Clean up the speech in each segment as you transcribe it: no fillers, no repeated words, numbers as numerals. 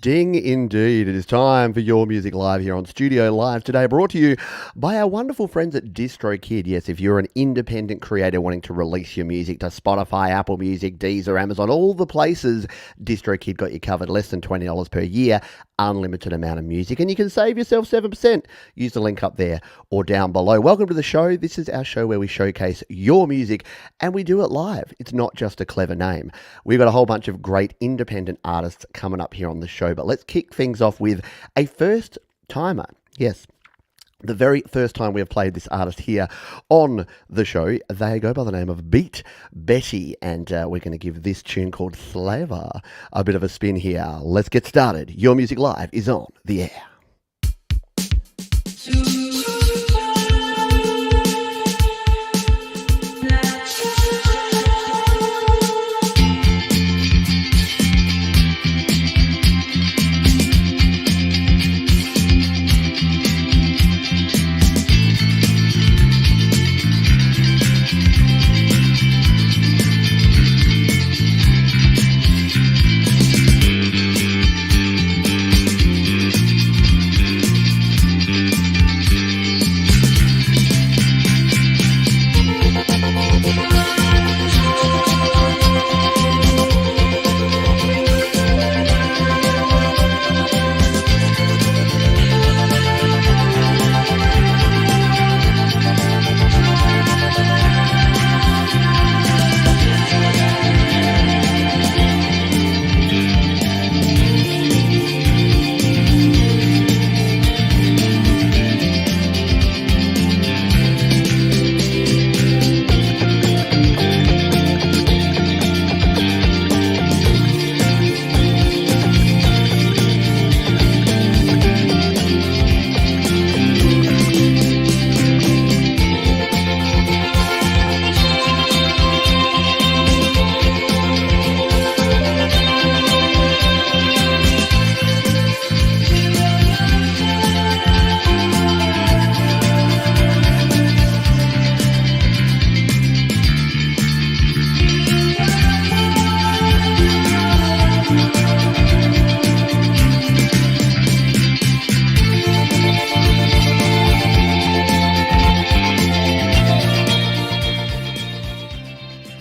Ding indeed. It is time for Your Music Live here on Studio Live today, brought to you by our wonderful friends at DistroKid. Yes, if you're an independent creator wanting to release your music to Spotify, Apple Music, Deezer, Amazon, all the places, DistroKid got you covered. Less than $20 per year, unlimited amount of music, and you can save yourself 7%. Use the link up there or down below. Welcome to the show. This is our show where we showcase your music, and we do it live. It's not just a clever name. We've got a whole bunch of great independent artists coming up here on the show, but let's kick things off with a first timer. Yes, the very first time we have played this artist here on the show. They go by the name of Beat Betty, and we're going to give this tune called Slaver a bit of a spin here. Let's get started. Your Music Live is on the air.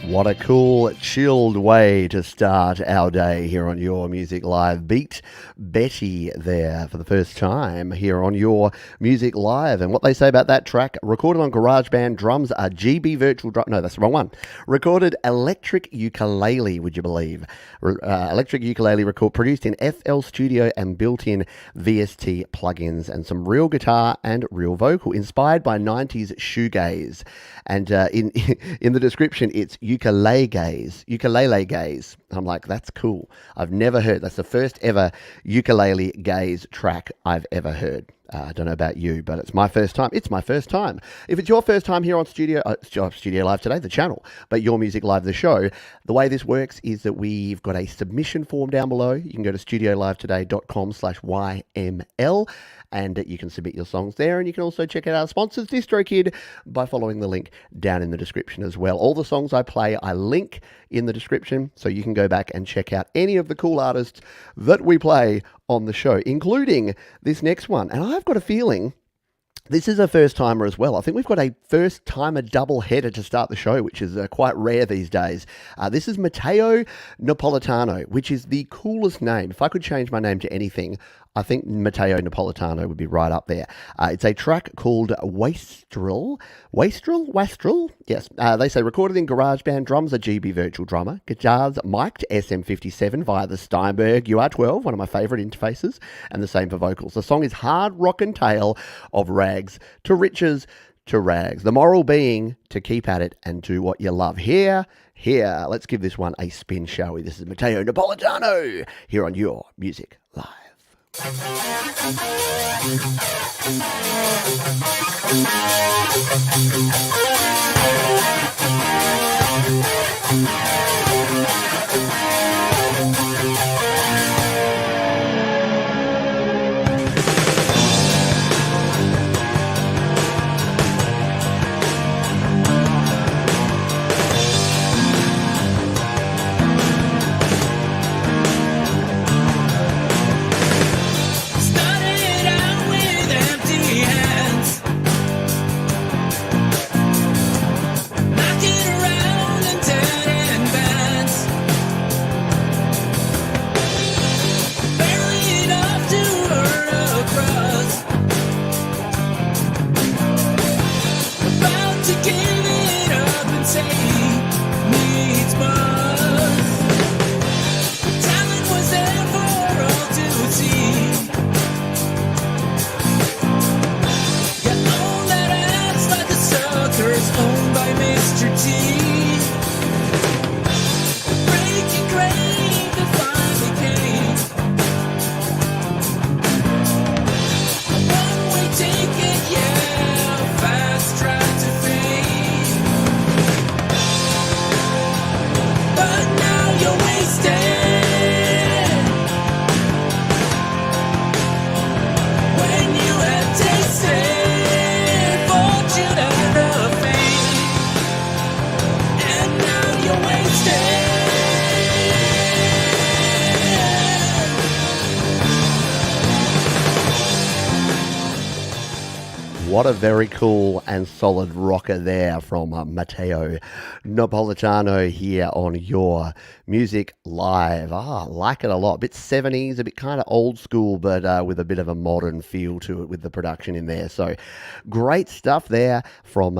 What a cool, chilled way to start our day here on Your Music Live. Beat Betty there for the first time here on Your Music Live. And what they say about that track, recorded on GarageBand, drums are GB Virtual Drum. No, that's the wrong one. Recorded electric ukulele, would you believe? Electric ukulele produced in FL Studio and built-in VST plugins, and some real guitar and real vocal, inspired by 90s shoegaze. And in the description, it's ukulele gaze. I'm like, that's cool. I've never heard. That's the first ever ukulele gaze track I've ever heard. I don't know about you, but it's my first time. It's my first time. If it's your first time here on Studio Live today, the channel, but Your Music Live, the show, the way this works is that we've got a submission form down below. You can go to studiolivetoday.com/YML, and you can submit your songs there. And you can also check out our sponsors, DistroKid, by following the link down in the description as well. All the songs I play, I link in the description, so you can go back and check out any of the cool artists that we play on the show, including this next one. And I've got a feeling this is a first-timer as well. I think we've got a first-timer double-header to start the show, which is quite rare these days. This is Matteo Napolitano, which is the coolest name. If I could change my name to anything, I think Matteo Napolitano would be right up there. It's a track called Wastrel. Wastrel? Yes. They say recorded in GarageBand, drums are GB Virtual Drummer, guitars mic'd SM57 via the Steinberg UR12, one of my favourite interfaces, and the same for vocals. The song is hard rockin' tale of rags to riches to rags. The moral being to keep at it and do what you love. Here, let's give this one a spin, shall we? This is Matteo Napolitano here on Your Music Live. What a very cool and solid rocker there from Matteo Napolitano here on Your Music Live. Like it a lot. A bit 70s, a bit kind of old school, but with a bit of a modern feel to it with the production in there. So great stuff there from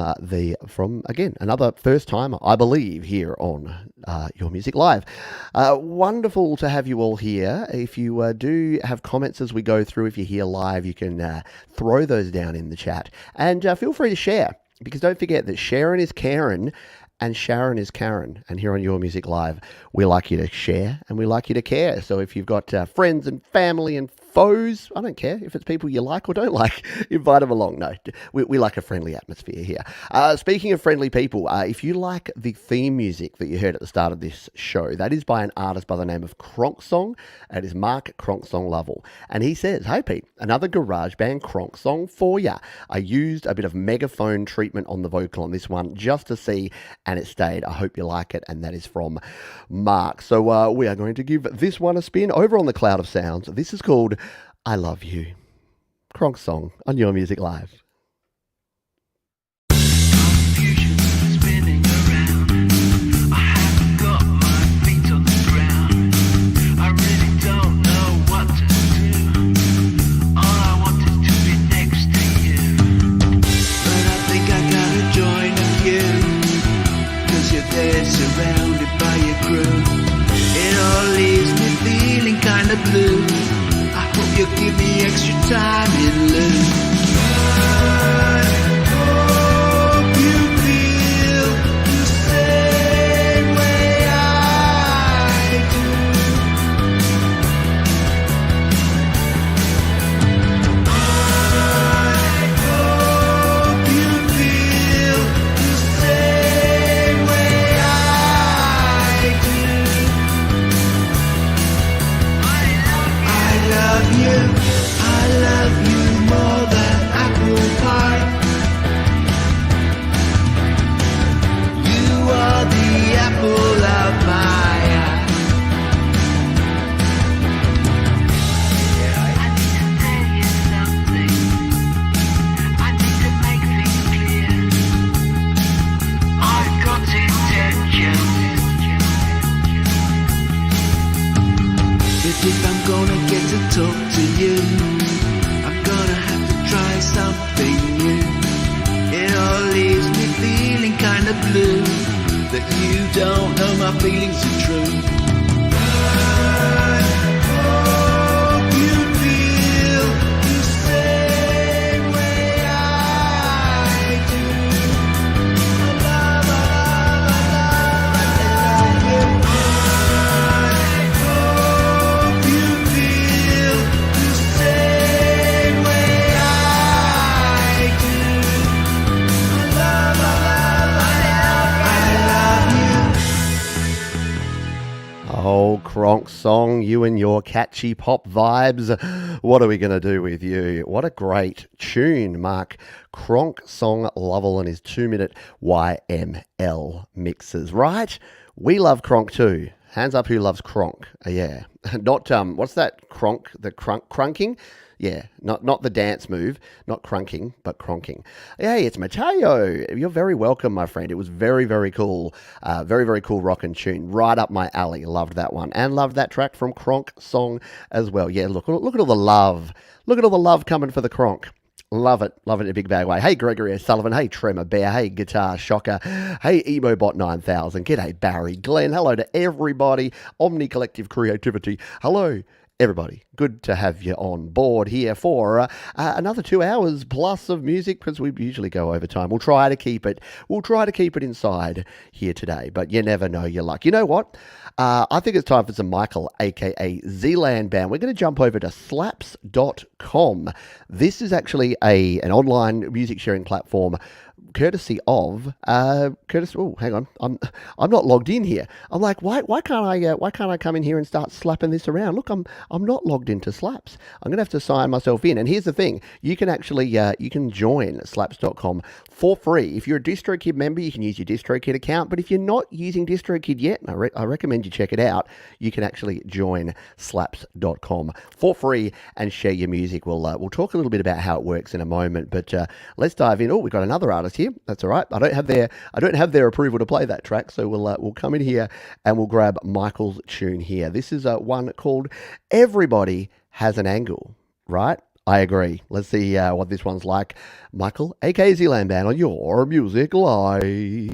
again, another first time, I believe, here on Your Music Live. Wonderful to have you all here. If you do have comments as we go through, if you're here live, you can throw those down in the chat. And feel free to share, because don't forget that Sharon is Karen and Sharon is Karen. And here on Your Music Live, we like you to share and we like you to care. So if you've got friends and family and foes, I don't care if it's people you like or don't like, invite them along. No, we like a friendly atmosphere here. Speaking of friendly people, if you like the theme music that you heard at the start of this show, that is by an artist by the name of Kronk Song. It is Mark Kronk Song Lovell. And he says, "Hey Pete, another garage band Kronk Song for ya. I used a bit of megaphone treatment on the vocal on this one just to see, and it stayed. I hope you like it." And that is from Mark. So we are going to give this one a spin over on the Cloud of Sounds. This is called I Love You. Kronk Song on Your Music Live. Surrounded by your crew, it all leaves me feeling kinda blue. I hope you'll give me extra time in lieu. I hope you feel the same way I do. I hope you feel the same way I do. I love you more than apple pie. You are the apple of my eye. I need to tell you something. I need to make things clear. I've got intentions. But if I'm gonna get to talk to you, I'm gonna have to try something new. It all leaves me feeling kinda blue, that you don't know my feelings are true. I hope you feel the same way I do. I love you. I hope you feel the same way I do. I love you. Oh, Kronk Song, you and your catchy pop vibes. What are we going to do with you? What a great tune, Mark Kronk Song Lovell and his 2-minute YML mixes, right? We love Kronk too. Hands up who loves Kronk. Yeah. Not, what's that? Kronk, the crunking? Yeah, not the dance move, not crunking, but cronking. Hey, it's Matteo. You're very welcome, my friend. It was very, very cool. Very, very cool rock and tune. Right up my alley. Loved that one. And loved that track from Kronk Song as well. Yeah, look at all the love. Look at all the love coming for the Kronk. Love it in a big bag way. Hey, Gregory O'Sullivan. Hey, Tremor Bear. Hey, Guitar Shocker. Hey, EmoBot 9000. G'day, Barry Glenn. Hello to everybody. Omni Collective Creativity. Hello, everybody. Good to have you on board here for another 2 hours plus of music, because we usually go over time. We'll try to keep it inside here today, but you never know your luck. You know what? I think it's time for some Michael, aka Zealand Band. We're going to jump over to slaps.com. This is actually an online music sharing platform courtesy of Curtis. Oh, hang on, I'm not logged in here. I'm like, why can't I come in here and start slapping this around? Look, I'm not logged into Slaps. I'm gonna have to sign myself in. And here's the thing: you can actually you can join Slaps.com for free. If you're a DistroKid member, you can use your DistroKid account. But if you're not using DistroKid yet, I recommend you check it out. You can actually join Slaps.com for free and share your music. We'll talk a little bit about how it works in a moment, but let's dive in. Oh, we've got another artist here. That's all right. I don't have their approval to play that track, so we'll come in here and we'll grab Michael's tune here. This is one called "Everybody Has an Angle," right? I agree. Let's see what this one's like. Michael, aka Zealand Band, on Your Music Live.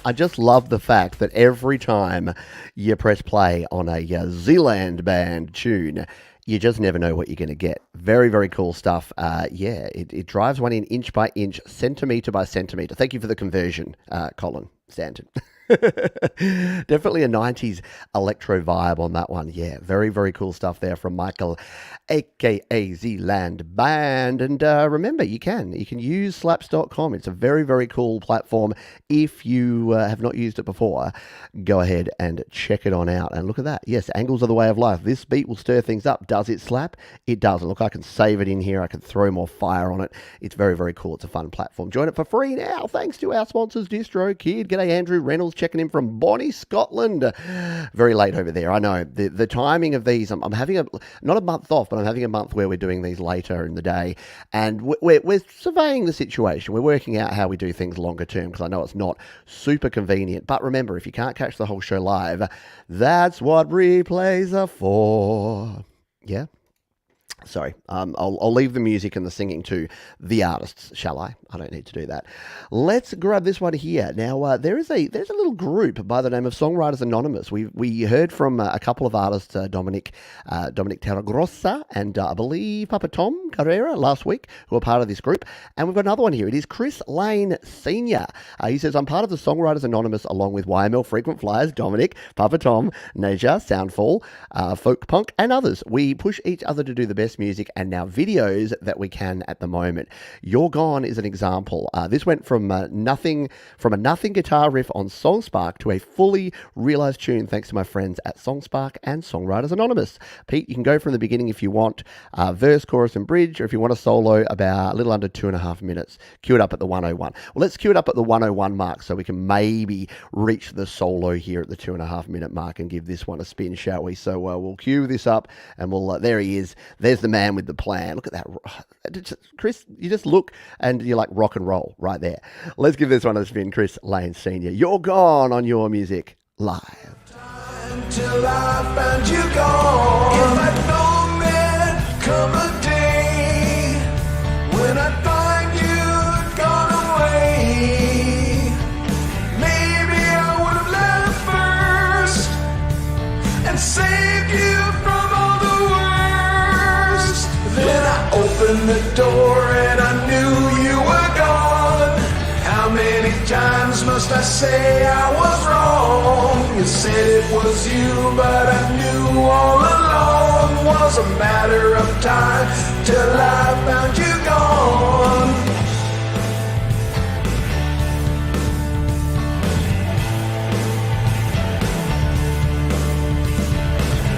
I just love the fact that every time you press play on a Zealand Band tune, you just never know what you're going to get. Very, very cool stuff. It drives one in inch by inch, centimetre by centimetre. Thank you for the conversion, Colin Stanton. Definitely a 90s electro vibe on that one. Yeah, very, very cool stuff there from Michael, aka Zealand Band. And remember, you can use slaps.com. It's a very, very cool platform. If you have not used it before, go ahead and check it on out. And look at that. Yes, angles are the way of life. This beat will stir things up. Does it slap? It doesn't. Look, I can save it in here. I can throw more fire on it. It's very, very cool. It's a fun platform. Join it for free now, thanks to our sponsors, DistroKid. G'day, Andrew Reynolds, checking in from Bonnie, Scotland. Very late over there. I know the timing of these. I'm having not a month off, but I'm having a month where we're doing these later in the day, and we're surveying the situation. We're working out how we do things longer term, because I know it's not super convenient. But remember, if you can't catch the whole show live, that's what replays are for. Yeah. Sorry, I'll leave the music and the singing to the artists, shall I? I don't need to do that. Let's grab this one here. Now, there's a little group by the name of Songwriters Anonymous. We heard from a couple of artists, Dominic Terragrossa and I believe Papa Tom Carrera last week, who are part of this group. And we've got another one here. It is Chris Lane Sr. He says, I'm part of the Songwriters Anonymous along with YML Frequent Flyers, Dominic, Papa Tom, Naja, Soundfall, Folk Punk, and others. We push each other to do the best music and now videos that we can at the moment. You're Gone is an example. This went from a nothing guitar riff on Songspark to a fully realized tune thanks to my friends at Songspark and Songwriters Anonymous. Pete, you can go from the beginning if you want, verse, chorus, and bridge, or if you want a solo about a little under 2.5 minutes, cue it up at the 101. Well, let's cue it up at the 101 mark so we can maybe reach the solo here at the 2.5 minute mark and give this one a spin, shall we? So we'll cue this up and we'll, there he is. There's the man with the plan. Look at that. Chris, you just look and you're like rock and roll right there. Let's give this one a spin. Chris Lane Sr. You're Gone on Your Music Live. Till I found you gone. If I'd known there'd come a day when I'd find you'd gone away, maybe I would have left first and saved you from all the worst. Then I opened the door and I knew you were gone. How many times must I say I was wrong? You said it was you, but I knew all along was a matter of time till I found you gone.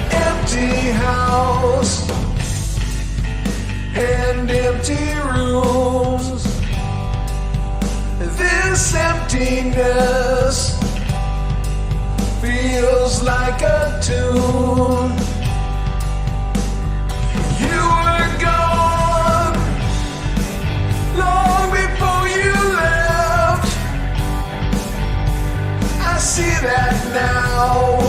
Empty house and empty rooms. This emptiness feels like a tune. You were gone long before you left. I see that now,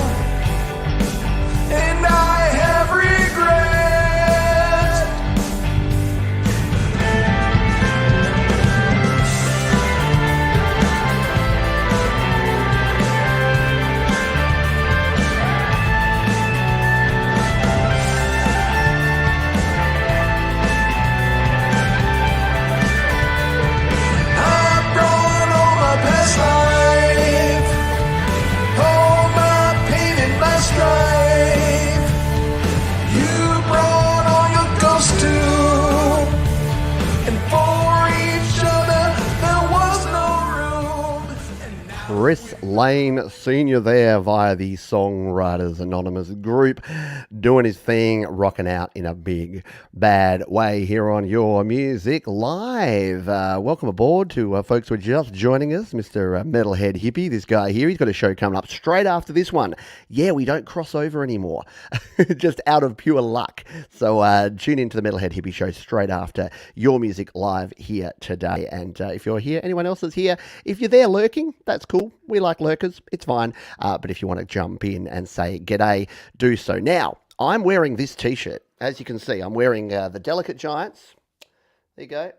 and I have regret. Chris Lane Sr. there via the Songwriters Anonymous group, doing his thing, rocking out in a big, bad way here on Your Music Live. Welcome aboard to folks who are just joining us, Mr. Metalhead Hippie, this guy here. He's got a show coming up straight after this one. Yeah, we don't cross over anymore, just out of pure luck. So tune into the Metalhead Hippie show straight after Your Music Live here today. And if you're here, anyone else is here, if you're there lurking, that's cool. We like lurkers. It's fine. But if you want to jump in and say g'day, do so. Now, I'm wearing this t-shirt. As you can see, I'm wearing the Delicate Giants. There you go.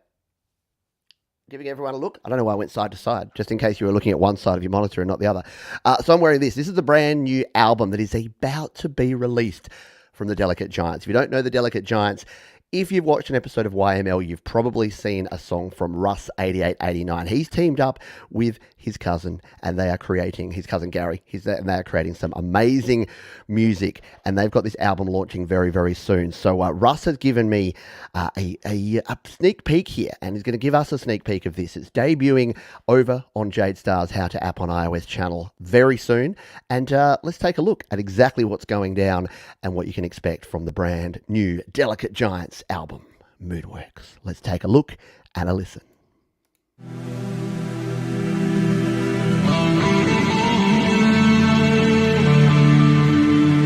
Giving everyone a look. I don't know why I went side to side, just in case you were looking at one side of your monitor and not the other. So I'm wearing this. This is the brand new album that is about to be released from the Delicate Giants. If you don't know the Delicate Giants, if you've watched an episode of YML, you've probably seen a song from Russ 8889. He's teamed up with his cousin, and they are creating, his cousin Gary, and they are creating some amazing music, and they've got this album launching very, very soon. So Russ has given me a sneak peek here, and he's going to give us a sneak peek of this. It's debuting over on Jade Star's How to App on iOS channel very soon, and let's take a look at exactly what's going down and what you can expect from the brand new Delicate Giants album, Moodworks. Let's take a look and a listen.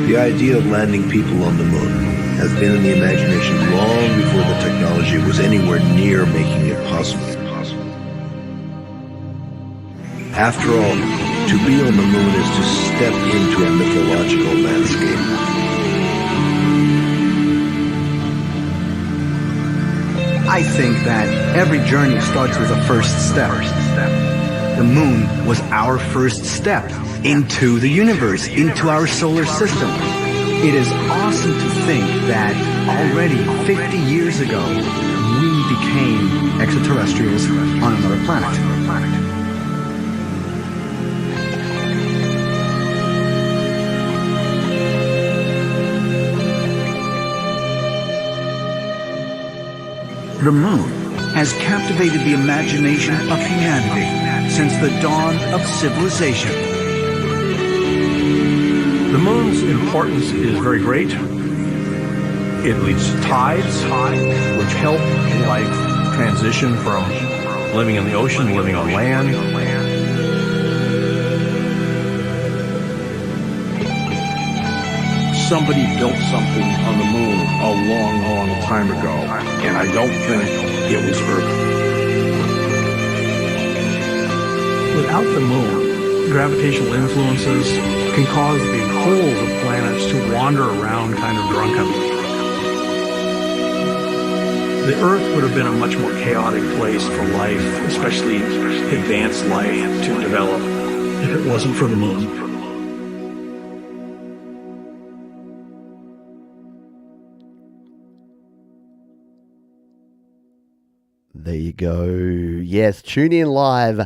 The idea of landing people on the moon has been in the imagination long before the technology was anywhere near making it possible. After all, to be on the moon is to step into a mythological landscape. I think that every journey starts with a first step. The moon was our first step into the universe, into our solar system. It is awesome to think that already 50 years ago, we became extraterrestrials on another planet. The moon has captivated the imagination of humanity since the dawn of civilization. The moon's importance is very great. It leads to tides, which help life transition from living in the ocean to living on land. Somebody built something on the moon a long, long time ago, and I don't think it was Earth. Without the moon, gravitational influences can cause the poles of planets to wander around kind of drunkenly. The Earth would have been a much more chaotic place for life, especially advanced life, to develop if it wasn't for the moon. There you go. Yes, tune in live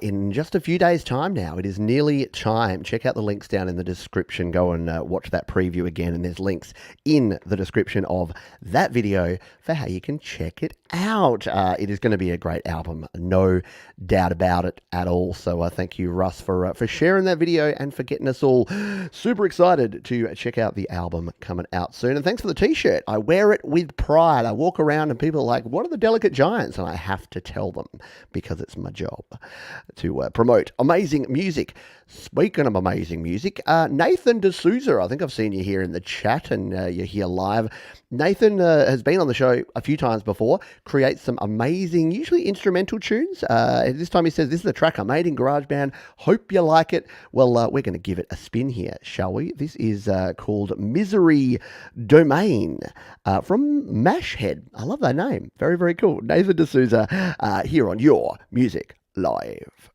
in just a few days' time now. It is nearly time. Check out the links down in the description. Go and watch that preview again. And there's links in the description of that video for how you can check it out. It is going to be a great album. No doubt about it at all. So thank you, Russ, for sharing that video and for getting us all super excited to check out the album coming out soon. And thanks for the t-shirt. I wear it with pride. I walk around and people are like, what are the Delicate Giants? And I have to tell them because it's my job to promote amazing music. Speaking of amazing music, Nathan D'Souza, I think I've seen you here in the chat and you're here live. Nathan has been on the show a few times before, creates some amazing, usually instrumental tunes. This time he says, this is a track I made in GarageBand. Hope you like it. Well, we're going to give it a spin here, shall we? This is called Misery Domain from Mashhead. I love that name. Very, very cool. Nathan D'Souza here on Your Music Live.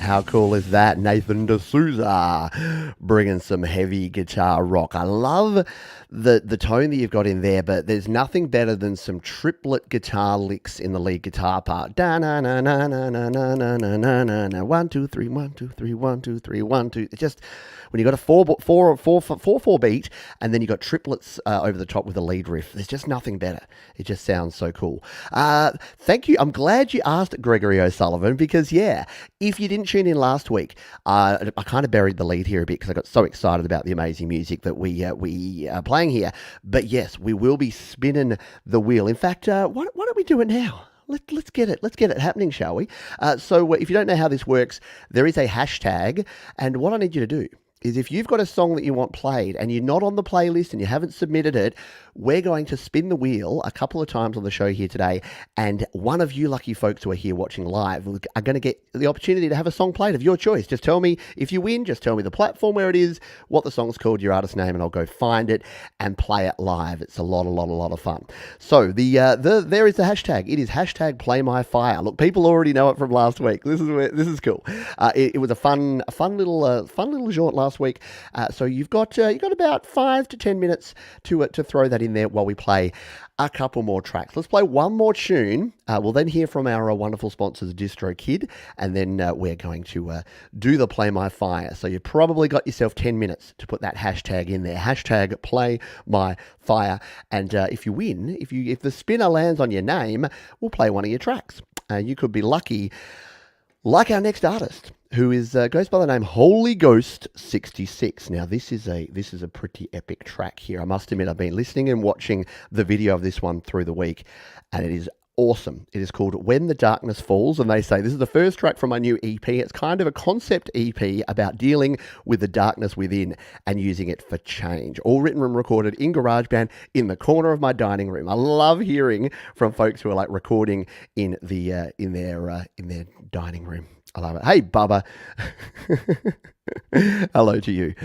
How cool is that? Nathan D'Souza bringing some heavy guitar rock. I love the tone that you've got in there, but there's nothing better than some triplet guitar licks in the lead guitar part. Da na na na na na na na na na na na 1 2 3 1 2 3 1 2 3 1 2. It's just when you got a 4/4 beat and then you got triplets over the top with a lead riff. There's just nothing better. It just sounds so cool. Thank you. I'm glad you asked, Gregory O'Sullivan, because yeah, if you didn't tune in last week, I kind of buried the lead here a bit because I got so excited about the amazing music that we are playing here. But yes, we will be spinning the wheel. In fact, why don't we do it now? Let's get it happening, shall we? So if you don't know how this works, there is a hashtag, and what I need you to do is if you've got a song that you want played and you're not on the playlist and you haven't submitted it, we're going to spin the wheel a couple of times on the show here today, and one of you lucky folks who are here watching live are going to get the opportunity to have a song played of your choice. Just tell me, if you win, just tell me the platform where it is, what the song's called, your artist name, and I'll go find it and play it live. It's a lot of fun. So there is the hashtag. It is hashtag Play My Fire. Look, people already know it from last week. This is cool. It was a fun little jaunt last week. So you've got about 5 to 10 minutes to throw that in there while we play a couple more tracks. Let's play one more tune. We'll then hear from our wonderful sponsors, DistroKid, and then we're going to do the Play My Fire. So you probably got yourself 10 minutes to put that hashtag in there. Hashtag Play My Fire. And if you win, if the spinner lands on your name, we'll play one of your tracks. You could be lucky, like our next artist, who is goes by the name Holy Ghost 66. Now this is a pretty epic track here. I must admit, I've been listening and watching the video of this one through the week, and it is awesome. It is called When the Darkness Falls, and they say this is the first track from my new EP. It's kind of a concept EP about dealing with the darkness within and using it for change. All written and recorded in GarageBand in the corner of my dining room. I love hearing from folks who are like recording in their dining room. I love it. Hey, Bubba. Hello to you.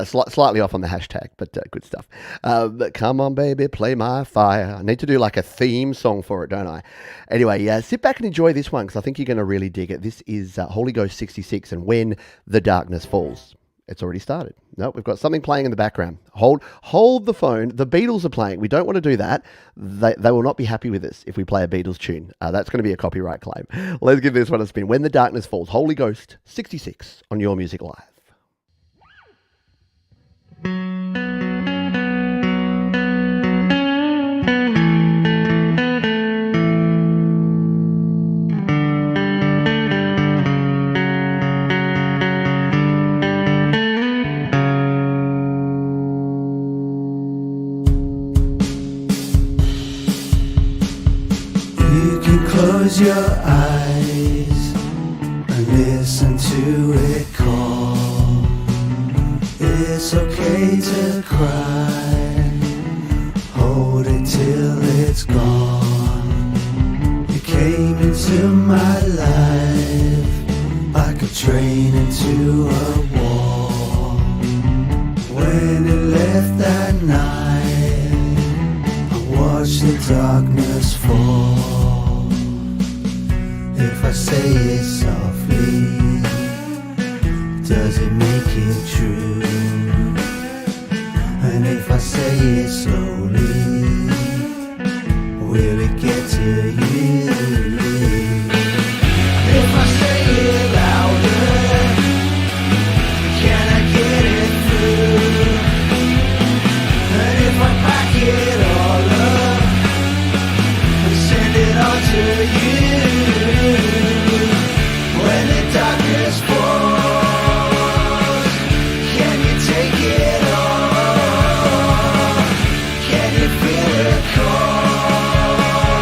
Slightly off on the hashtag, but good stuff. But come on, baby, play my fire. I need to do like a theme song for it, don't I? Anyway, sit back and enjoy this one because I think you're going to really dig it. This is Holy Ghost 66 and When the Darkness Falls. It's already started. No, we've got something playing in the background. Hold the phone. The Beatles are playing. We don't want to do that. They will not be happy with us if we play a Beatles tune. That's going to be a copyright claim. Let's give this one a spin. When the Darkness Falls, Holy Ghost 66 on Your Music Live. You can close your eyes and listen to it call. It's okay to cry, hold it till it's gone. You came into my life like a train into a wall. When it left that night, I watched the darkness fall. If I say it softly, does it make it true? And if I say it slowly, will it get to you? If I say it louder, can I get it through? And if I pack it all up and send it on to you, when the darkness falls, can you take it all? Can you feel it call?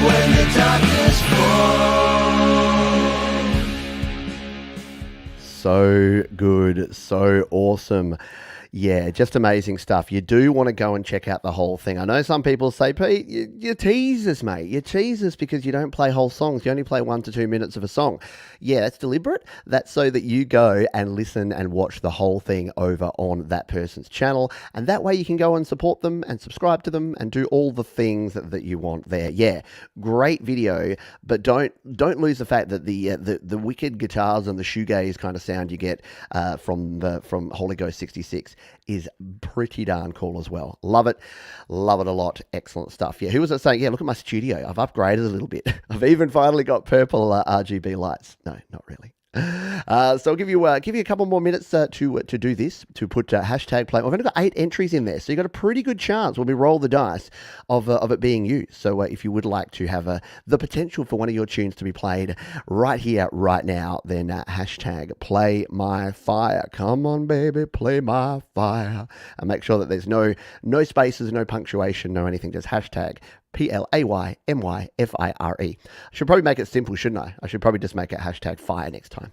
When the darkness falls. So good, so awesome. Yeah, just amazing stuff. You do want to go and check out the whole thing. I know some people say, Pete, you tease us, mate. You tease us because you don't play whole songs. You only play 1 to 2 minutes of a song. Yeah, that's deliberate. That's so that you go and listen and watch the whole thing over on that person's channel. And that way you can go and support them and subscribe to them and do all the things that you want there. Yeah, great video, but don't lose the fact that the wicked guitars and the shoegaze kind of sound you get from Holy Ghost 66 is pretty darn cool as well. Love it a lot. Excellent stuff. Yeah, who was it saying? Yeah, look at my studio. I've upgraded a little bit. I've even finally got purple RGB lights. No, not really. So I'll give you a couple more minutes to do this, to put hashtag play. We've only got 8 entries in there, so you've got a pretty good chance when we roll the dice of it being used. So if you would like to have the potential for one of your tunes to be played right here, right now, then hashtag play my fire. Come on, baby, play my fire. And make sure that there's no spaces, no punctuation, no anything, just hashtag PLAYMYFIRE. I should probably make it simple, shouldn't I? I should probably just make it hashtag fire next time.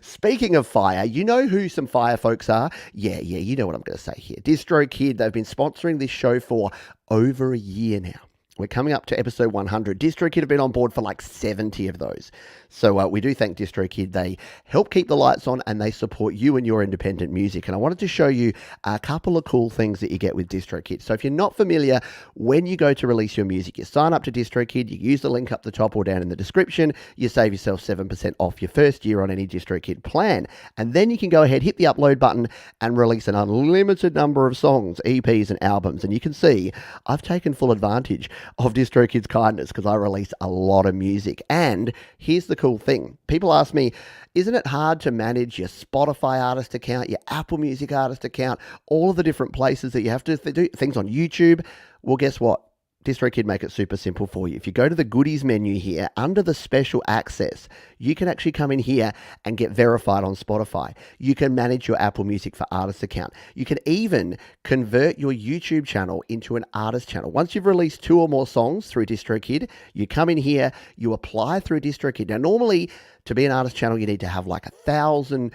Speaking of fire, you know who some fire folks are? Yeah, you know what I'm going to say here. DistroKid, they've been sponsoring this show for over a year now. We're coming up to episode 100. DistroKid have been on board for like 70 of those. So we do thank DistroKid. They help keep the lights on and they support you and your independent music. And I wanted to show you a couple of cool things that you get with DistroKid. So if you're not familiar, when you go to release your music, you sign up to DistroKid, you use the link up the top or down in the description, you save yourself 7% off your first year on any DistroKid plan. And then you can go ahead, hit the upload button and release an unlimited number of songs, EPs and albums. And you can see I've taken full advantage of DistroKid's kindness because I release a lot of music. And here's the cool thing. People ask me, isn't it hard to manage your Spotify artist account, your Apple Music artist account, all of the different places that you have to do things on YouTube? Well, guess what? DistroKid make it super simple for you. If you go to the goodies menu here, under the special access, you can actually come in here and get verified on Spotify. You can manage your Apple Music for Artist account. You can even convert your YouTube channel into an artist channel. Once you've released 2 or more songs through DistroKid, you come in here, you apply through DistroKid. Now, normally, to be an artist channel, you need to have like 1,000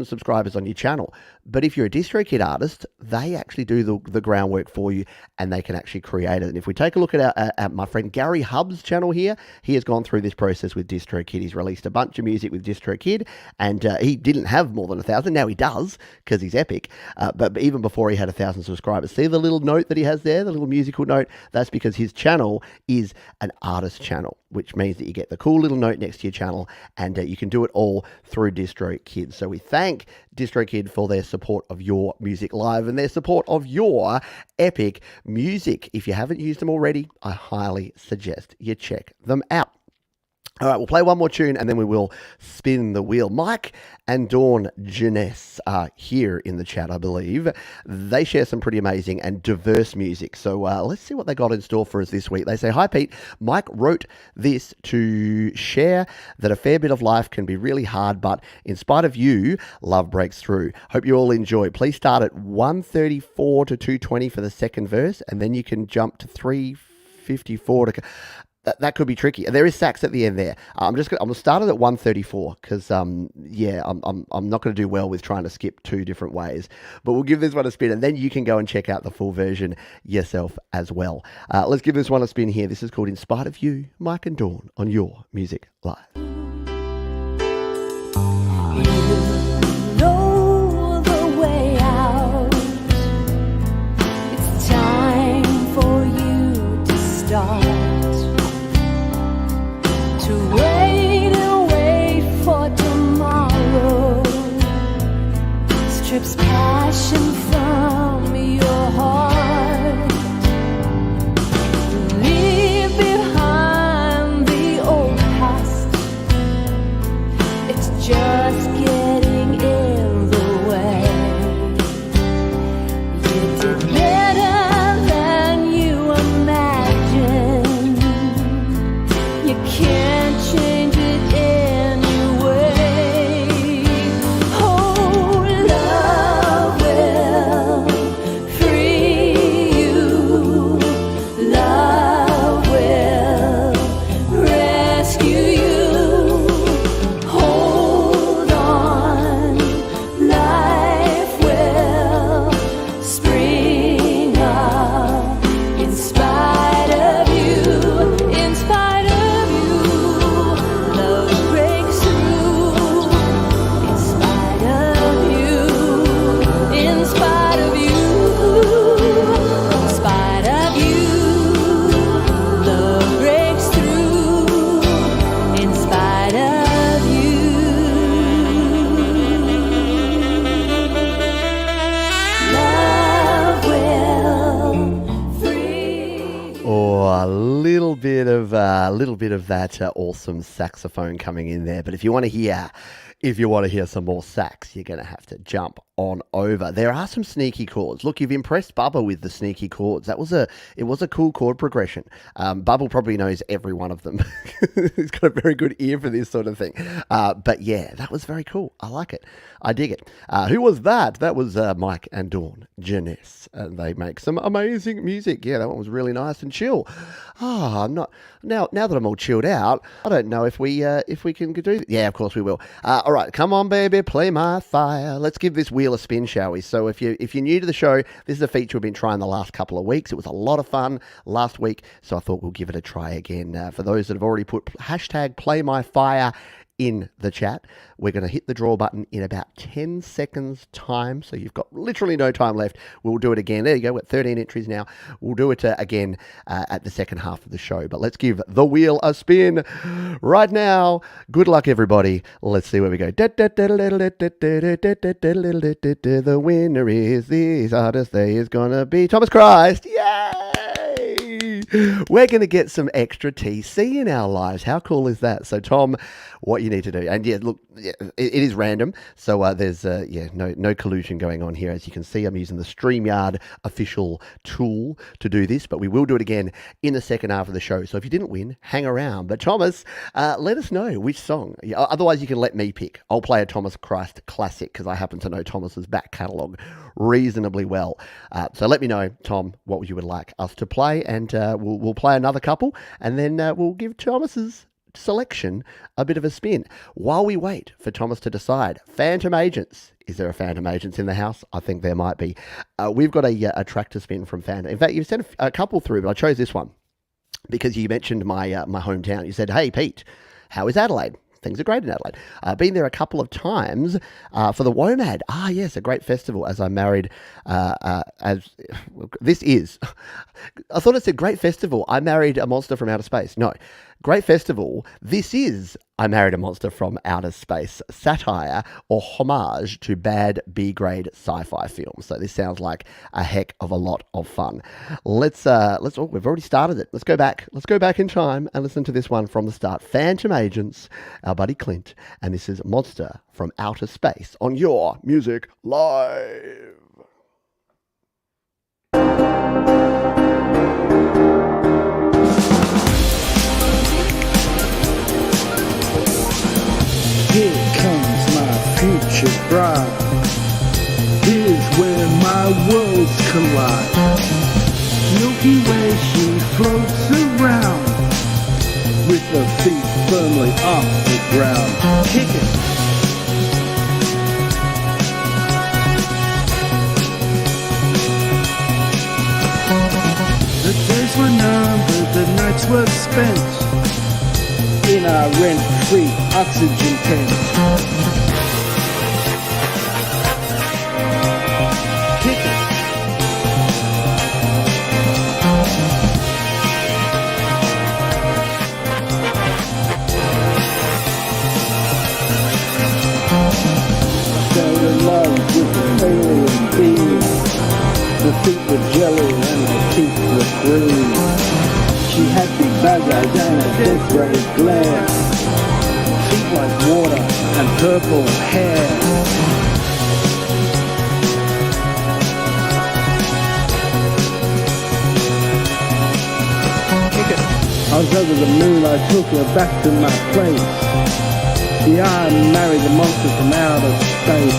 subscribers on your channel. But if you're a DistroKid artist, they actually do the groundwork for you and they can actually create it. And if we take a look at my friend Gary Hubb's channel here, he has gone through this process with DistroKid. He's released a bunch of music with DistroKid, and he didn't have more than 1,000. Now he does, because he's epic. But even before he had 1,000 subscribers, see the little note that he has there, the little musical note? That's because his channel is an artist channel, which means that you get the cool little note next to your channel, and you can do it all through DistroKid. So we thank DistroKid for their support of Your Music Live and their support of your epic music. If you haven't used them already, I highly suggest you check them out. All right, we'll play one more tune and then we will spin the wheel. Mike and Dawn Jeunesse are here in the chat, I believe. They share some pretty amazing and diverse music. So let's see what they got in store for us this week. They say, "Hi, Pete. Mike wrote this to share that a fair bit of life can be really hard, but in spite of you, love breaks through. Hope you all enjoy. Please start at 134 to 220 for the second verse, and then you can jump to 354 to..." That could be tricky. There is sax at the end there. I'm going to start it at 134 because I'm not going to do well with trying to skip two different ways. But we'll give this one a spin, and then you can go and check out the full version yourself as well. Let's give this one a spin here. This is called "In Spite of You," Mike and Dawn on Your Music Live. Know the way out. It's time for you to start. To wait and wait for tomorrow strips passion from your heart. Leave behind the old past. It's just getting in the way. You did better than you imagined. You can't change it anyway. Oh, love will free you. Love will rescue you. Hold on, life will spring up in spite of you. In spite of you, love breaks through. In spite of you, in spite of you, in spite of you, love breaks through. In spite of you, love will free. Or a little bit of that awesome saxophone coming in there. But if you want to hear some more sax, you're going to have to jump on over. There are some sneaky chords. Look, you've impressed Bubba with the sneaky chords. It was a cool chord progression. Bubba probably knows every one of them. He's got a very good ear for this sort of thing. But yeah, that was very cool. I like it. I dig it. Who was that? That was Mike and Dawn Jeunesse. And they make some amazing music. Yeah, that one was really nice and chill. I'm not now that I'm all chilled out. I don't know if we can do. Yeah, of course we will. All right, come on, baby, play my fire. Let's give this wheel a spin, shall we? So if you're new to the show, this is a feature we've been trying the last couple of weeks. It was a lot of fun last week, so I thought we'll give it a try again. For those that have already put hashtag play my fire in the chat, we're going to hit the draw button in about 10 seconds time, so you've got literally no time left. We'll do it again. There you go. We're at 13 entries now. We'll do it again at the second half of the show, but let's give the wheel a spin right now. Good luck, everybody. Let's see where we go. The winner is this artist. There is going to be Thomas Christ. Yay! We're going to get some extra TC in our lives. How cool is that? So, Tom, what you need to do, and yeah, look, it is random, so there's no collusion going on here. As you can see, I'm using the StreamYard official tool to do this, but we will do it again in the second half of the show. So if you didn't win, hang around. But Thomas, let us know which song. Otherwise, you can let me pick. I'll play a Thomas Christ classic because I happen to know Thomas's back catalogue reasonably well. So let me know, Tom, what you would like us to play, and we'll play another couple, and then we'll give Thomas's selection a bit of a spin. While we wait for Thomas to decide, Phantom Agents. Is there a Phantom Agents in the house? I think there might be. We've got a track to spin from Phantom. In fact, you've sent a couple through, but I chose this one because you mentioned my hometown. You said, "Hey, Pete, how is Adelaide?" Things are great in Adelaide. Been there a couple of times for the WOMAD. Ah, yes, a great festival. As I married, this is. I thought it said great festival. I married a monster from outer space. No, great festival. This is I married a monster from outer space. Satire or homage to bad B-grade sci-fi films. So this sounds like a heck of a lot of fun. Let's. Oh, we've already started it. Let's go back. Let's go back in time and listen to this one from the start. Phantom Agents, our buddy Clint, and this is Monster from Outer Space on Your Music Live. Here comes my future bride. Here's where my worlds collide. Milky Way she floats around with her feet firmly off the ground. Kick it. The days were numbered, the nights were spent in our rent-free oxygen tent. Kick it. I fell in love with an alien being. Her feet were jelly and her teeth were green. She had big bad eyes and a death ray glare. Feet like water and purple hair. I was over the moon, I took her back to my place. Yeah, I married the monster from outer space.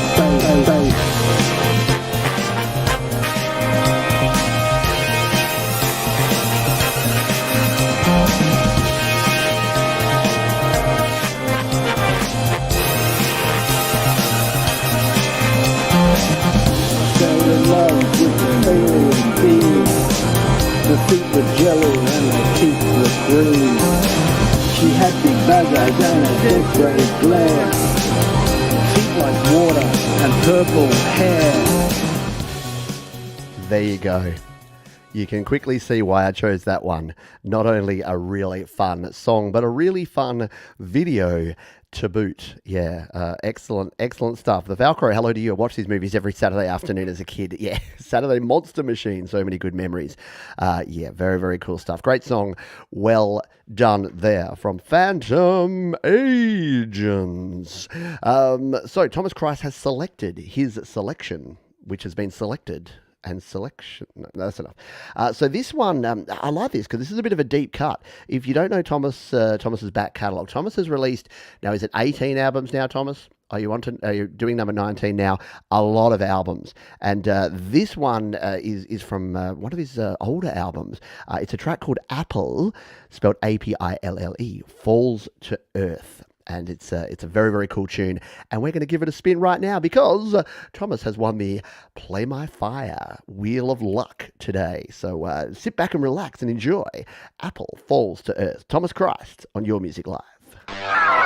Her feet were jelly and her teeth were green. She had big bad eyes and a death ray glare. Feet like water and purple hair. There you go. You can quickly see why I chose that one. Not only a really fun song, but a really fun video to boot. Yeah, excellent stuff. The Velcro, hello to you. I watched these movies every Saturday afternoon as a kid. Yeah, Saturday Monster Machine. So many good memories. Yeah, very, very cool stuff. Great song. Well done there from Phantom Agents. So Thomas Christ has selected his selection, which has been selected. And selection. No, that's enough. So this one, I like this because this is a bit of a deep cut. If you don't know Thomas's back catalogue, Thomas has released, now is it 18 albums now, Thomas? Are you doing number 19 now? A lot of albums. And this one is from one of his older albums. It's a track called Apple, spelled A-P-I-L-L-E, Falls to Earth. And it's a very, very cool tune. And we're going to give it a spin right now because Thomas has won the Play My Fire Wheel of Luck today. So sit back and relax and enjoy Apple Falls to Earth. Thomas Christ on Your Music Live. Ah!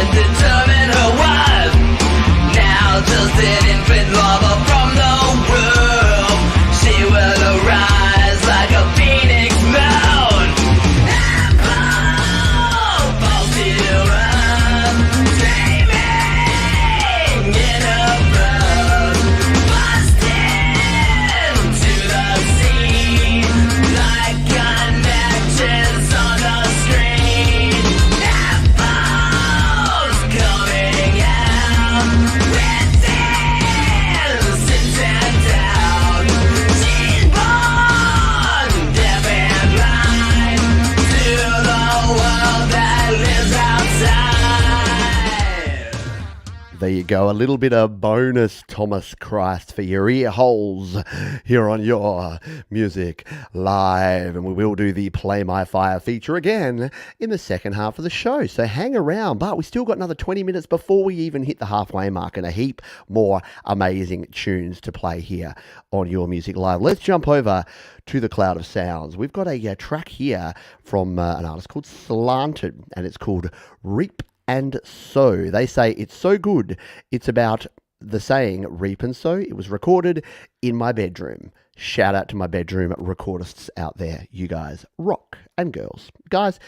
is determine her worth. Now just an infant lover from the womb. She will arise like a phoenix moon. Apple falls to earth, dreaming in her birth. Bust into the scene like connections on the screen. Apples coming out with innocence and doubt. She's born deaf and blind to the world that lives outside. There you go, a little bit of bonus Thomas Christ for your ear holes here on Your Music Live. And we will do the Play My Fire feature again in the second half of the show. So hang around, but we still got another 20 minutes before we even hit the halfway mark and a heap more amazing tunes to play here on Your Music Live. Let's jump over to the Cloud of Sounds. We've got a track here from an artist called Slanted, and it's called Reap and Sow. They say it's so good, it's about the saying reap and sow. It was recorded in my bedroom. Shout out to my bedroom recordists out there. You guys rock. And girls. Guys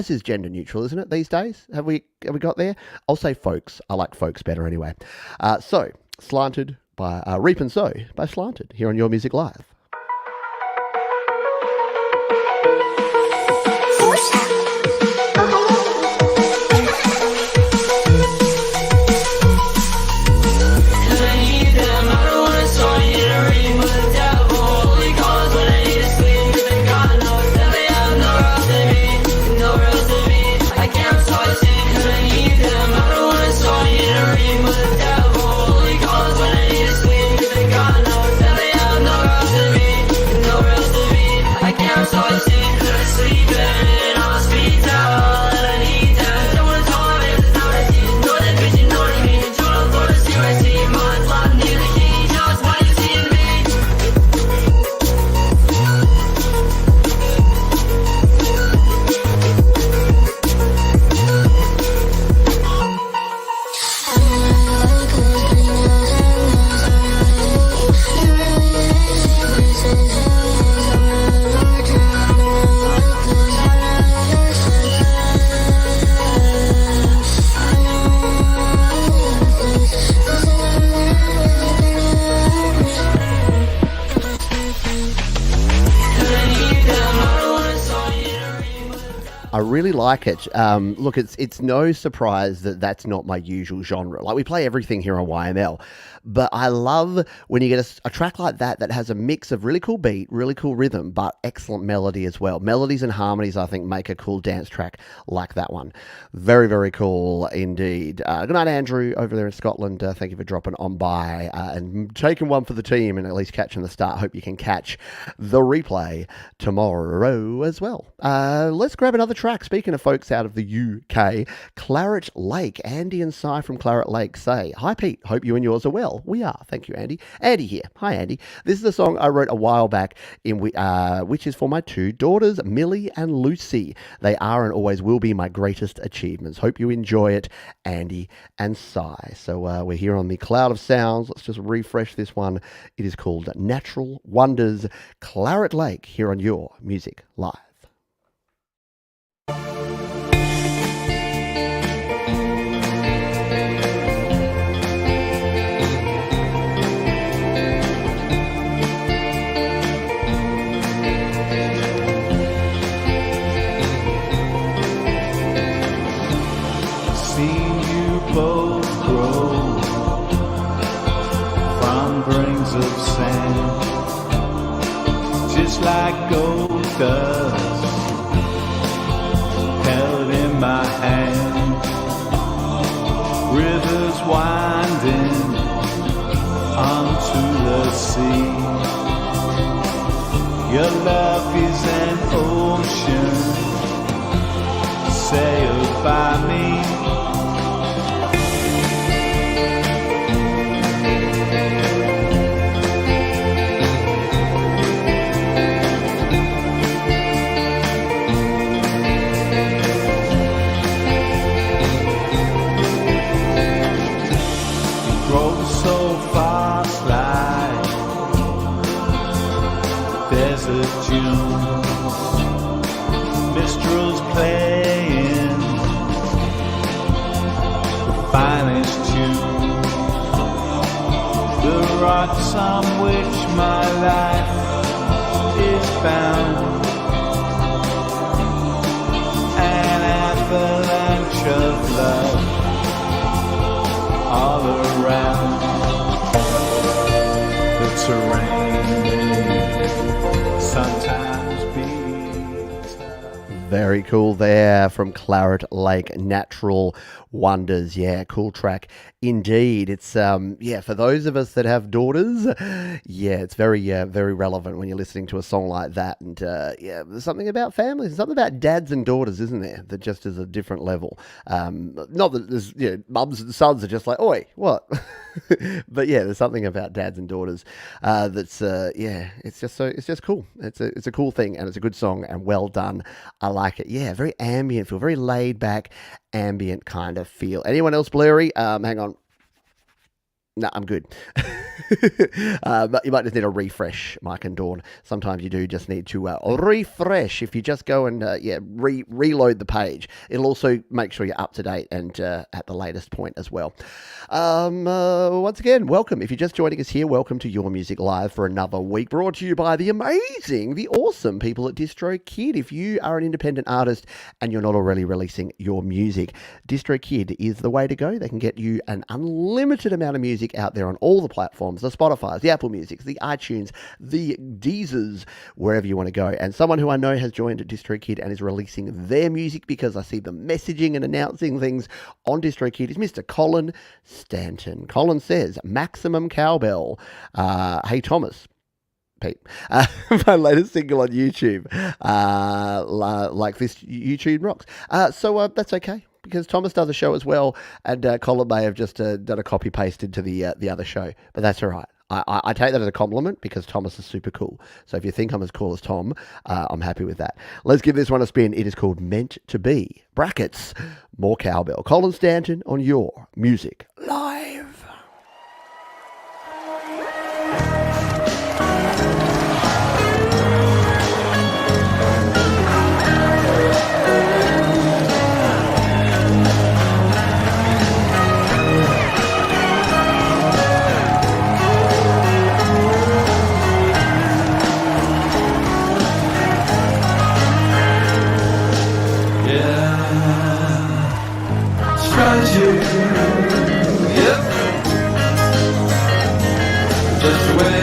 is gender neutral, isn't it, these days? Have we got there? I'll say folks. I like folks better anyway. So, Slanted by Reap and Sow by Slanted here on Your Music Live. I really like it. Look, it's no surprise that that's not my usual genre. Like, we play everything here on YML, but I love when you get a track like that that has a mix of really cool beat, really cool rhythm, but excellent melody as well. Melodies and harmonies, I think, make a cool dance track like that one. Very, very cool indeed. Good night, Andrew, over there in Scotland. Thank you for dropping on by and taking one for the team and at least catching the start. Hope you can catch the replay tomorrow as well. Let's grab another track. Speaking of folks out of the UK, Claret Lake. Andy and Si from Claret Lake say, "Hi Pete, hope you and yours are well." We are, thank you, Andy. Andy here. Hi, Andy. This is a song I wrote a while back, which is for my two daughters, Millie and Lucy. They are and always will be my greatest achievements. Hope you enjoy it, Andy and Si. So we're here on the Cloud of Sounds. Let's just refresh this one. It is called Natural Wonders, Claret Lake, here on Your Music Live. Both grow from grains of sand, just like gold dust held in my hand. Rivers winding onto the sea. Your love is an ocean sailed by me. finest tune. The rocks on which my life is bound, an avalanche of love all around. The terrain may sometimes be tough. Very cool there from Claret Lake Natural Wonders. Yeah, cool track indeed. It's for those of us that have daughters, it's very relevant when you're listening to a song like that. And there's something about families, something about dads and daughters, isn't there, that just is a different level. Not that there's mums and sons are just like, oi, what? But yeah, there's something about dads and daughters that's it's just cool. It's a cool thing, and it's a good song and well done. I like it. Yeah, very ambient feel, very laid back, ambient kind of feel. Anyone else blurry? Hang on. No, I'm good. But you might just need a refresh, Mike and Dawn. Sometimes you do just need to refresh. If you just go and reload the page, it'll also make sure you're up to date and at the latest point as well. Once again, welcome. If you're just joining us here, welcome to Your Music Live for another week, brought to you by the amazing, the awesome people at DistroKid. If you are an independent artist and you're not already releasing your music, DistroKid is the way to go. They can get you an unlimited amount of music out there on all the platforms, the Spotifys, the Apple Musics, the iTunes, the Deezers, wherever you want to go. And someone who I know has joined DistroKid and is releasing their music, because I see them messaging and announcing things on DistroKid, is Mr. Colin Stanton. Colin says, Maximum Cowbell. Hey, Thomas. Pete, my latest single on YouTube, like this YouTube rocks. So that's okay, because Thomas does a show as well, and Colin may have just done a copy paste into the other show, but that's all right. I take that as a compliment, because Thomas is super cool. So if you think I'm as cool as Tom, I'm happy with that. Let's give this one a spin. It is called Meant to Be. Brackets, more cowbell. Colin Stanton on Your Music Live. Just the way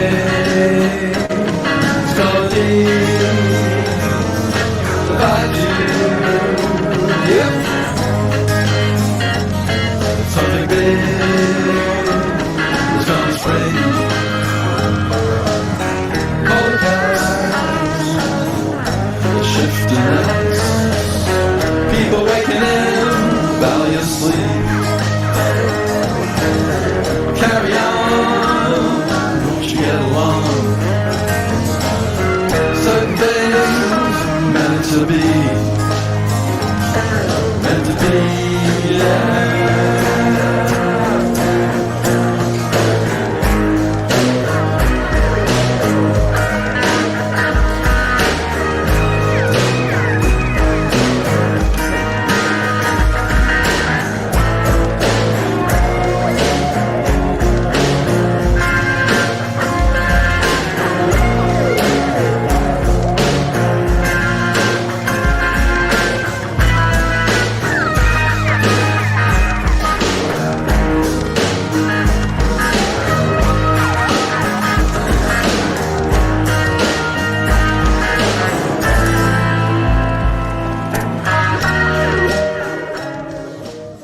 it's gonna be. Without you, yep. Something big is gonna spring. Cold times, the shifting nights, people waking in while you sleep. Carry on, won't you get along? Certain things meant to be, yeah.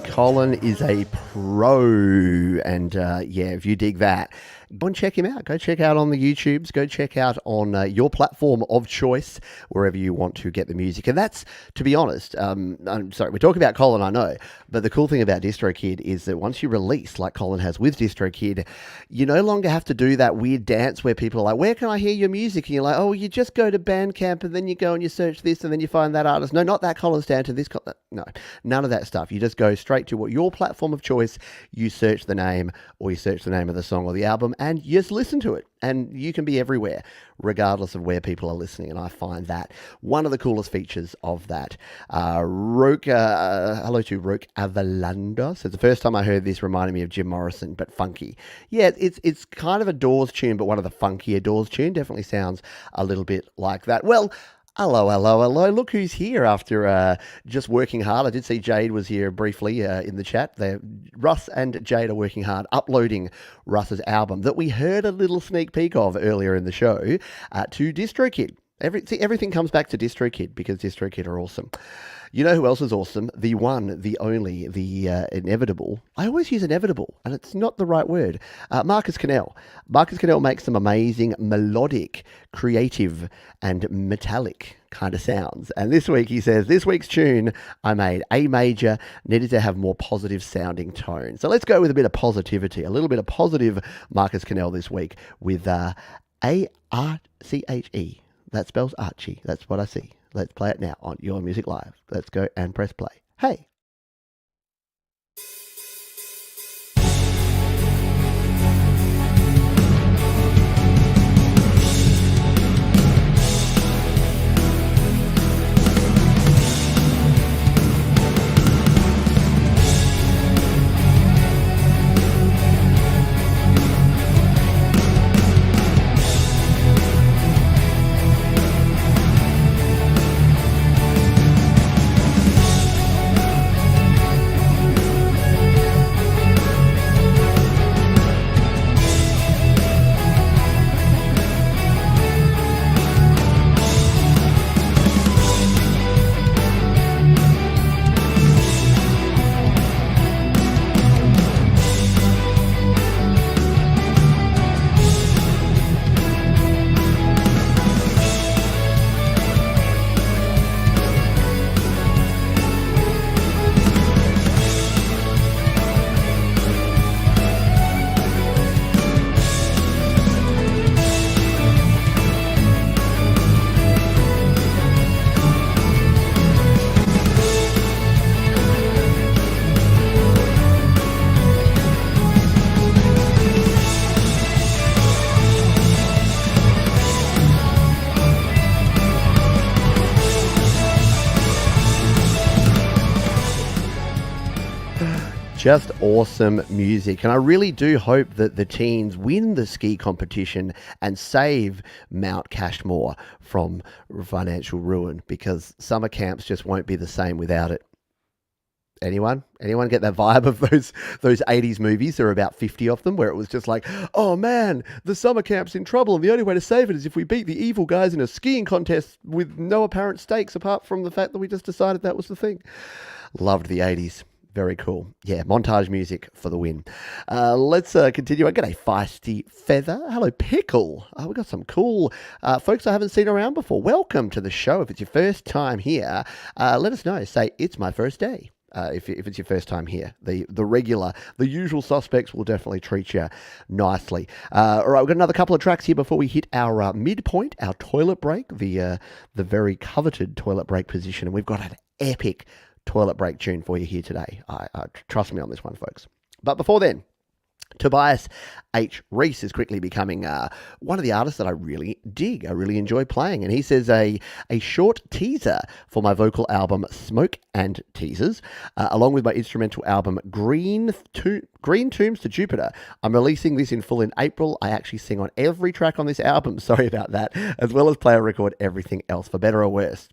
Colin is a pro, and if you dig that, go and check him out. Go check out on the YouTubes. Go check out on your platform of choice, wherever you want to get the music. And that's, to be honest, I'm sorry, we're talking about Colin, I know, but the cool thing about DistroKid is that once you release, like Colin has with DistroKid, you no longer have to do that weird dance where people are like, where can I hear your music? And you're like, oh, you just go to Bandcamp and then you go and you search this and then you find that artist. No, not that Colin Stanton, this, no, none of that stuff. You just go straight to what your platform of choice choice. You search the name, or you search the name of the song or the album, and you just listen to it. And you can be everywhere, regardless of where people are listening. And I find that one of the coolest features of that. Hello to Roke Avalanda says, the first time I heard this reminded me of Jim Morrison, but funky. Yeah, it's kind of a Doors tune, but one of the funkier Doors tune. Definitely sounds a little bit like that. Well, hello. Look who's here after just working hard. I did see Jade was here briefly in the chat. Russ and Jade are working hard, uploading Russ's album that we heard a little sneak peek of earlier in the show to DistroKid. Everything comes back to DistroKid because DistroKid are awesome. You know who else is awesome? The one, the only, the inevitable. I always use inevitable, and it's not the right word. Marcus Cannell. Marcus Cannell makes some amazing melodic, creative, and metallic kind of sounds. And this week he says, this week's tune I made, A major, needed to have more positive sounding tone. So let's go with a bit of positivity, a little bit of positive Marcus Cannell this week with A-R-C-H-E. That spells Archie. That's what I see. Let's play it now on Your Music Live. Let's go and press play. Hey. Just awesome music. And I really do hope that the teens win the ski competition and save Mount Cashmore from financial ruin, because summer camps just won't be the same without it. Anyone get that vibe of those 80s movies? There are about 50 of them where it was just like, oh man, the summer camp's in trouble and the only way to save it is if we beat the evil guys in a skiing contest with no apparent stakes apart from the fact that we just decided that was the thing. Loved the 80s. Very cool. Yeah, montage music for the win. Let's continue. I got a feisty feather. Hello, Pickle. We got some cool folks I haven't seen around before. Welcome to the show. If it's your first time here, let us know. Say, it's my first day. If it's your first time here, the usual suspects will definitely treat you nicely. All right, we've got another couple of tracks here before we hit our midpoint, our toilet break, the very coveted toilet break position. And we've got an epic toilet break tune for you here today. Trust me on this one, folks. But before then, Tobias H. Reese is quickly becoming one of the artists that I really dig. I really enjoy playing. And he says a short teaser for my vocal album Smoke and Teasers, along with my instrumental album Green Tombs to Jupiter. I'm releasing this in full in April. I actually sing on every track on this album. Sorry about that. As well as play or record everything else, for better or worse.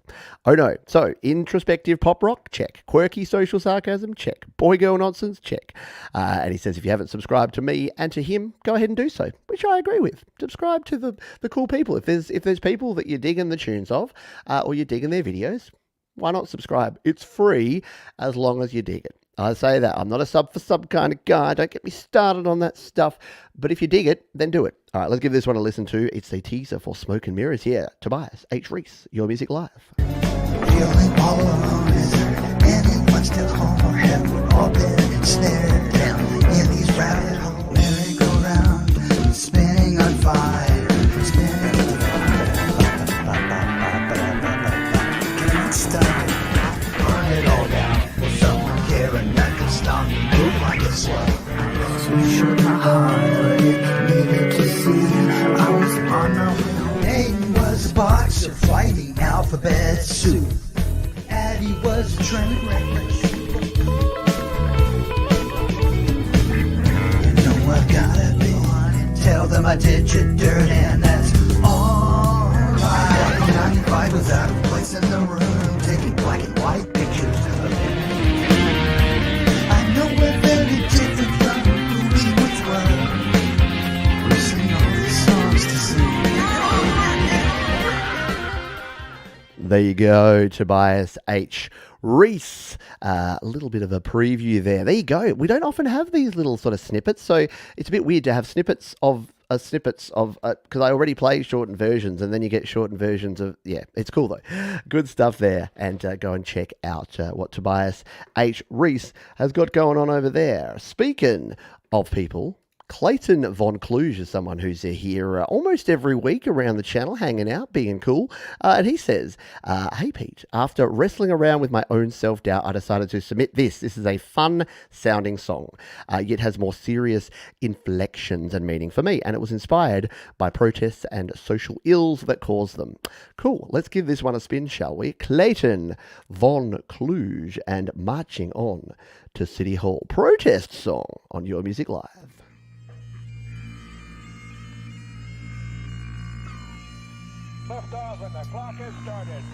Oh no. So, introspective pop rock? Check. Quirky social sarcasm? Check. Boy girl nonsense? Check. And he says if you haven't subscribed to me and to him, go ahead and do so, which I agree with. Subscribe to the cool people. If there's people that you're digging the tunes of, or you're digging their videos, why not subscribe? It's free as long as you dig it. I say that. I'm not a sub for sub kind of guy. Don't get me started on that stuff. But if you dig it, then do it. All right, let's give this one a listen to. It's a teaser for Smoke and Mirrors here. Tobias H. Reese, Your Music Live. Feeling all alone, is there anyone still home, or have we all been ensnared down in these rabbit holes? Merry-go-round, spinning on fire, spinning on fire. Can't stop it, burn it all down. Will someone care and that can stop me? Move pocket swell. So shut my heart, but it needed to see. I was on my name was a box of fighting alphabet soup. Addie was a train wreck. You know I gotta be on. Tell them I did you dirt, and that's all right. 95 was out of place in the room, taking black and white pictures of it. I know we're very different from who we once were. We sing all these songs to sing. There you go, Tobias H. Reese. A little bit of a preview there. There you go. We don't often have these little sort of snippets, so it's a bit weird to have snippets of because I already play shortened versions, and then you get shortened versions of, yeah, it's cool though. Good stuff there, and go and check out what Tobias H. Reese has got going on over there. Speaking of people, Clayton Von Kluge is someone who's here almost every week around the channel, hanging out, being cool. And he says, hey, Pete, after wrestling around with my own self-doubt, I decided to submit this. This is a fun-sounding song, yet has more serious inflections and meaning for me. And it was inspired by protests and social ills that caused them. Cool. Let's give this one a spin, shall we? Clayton Von Kluge and Marching On to City Hall. Protest song on Your Music Live. Lift off and the clock has started.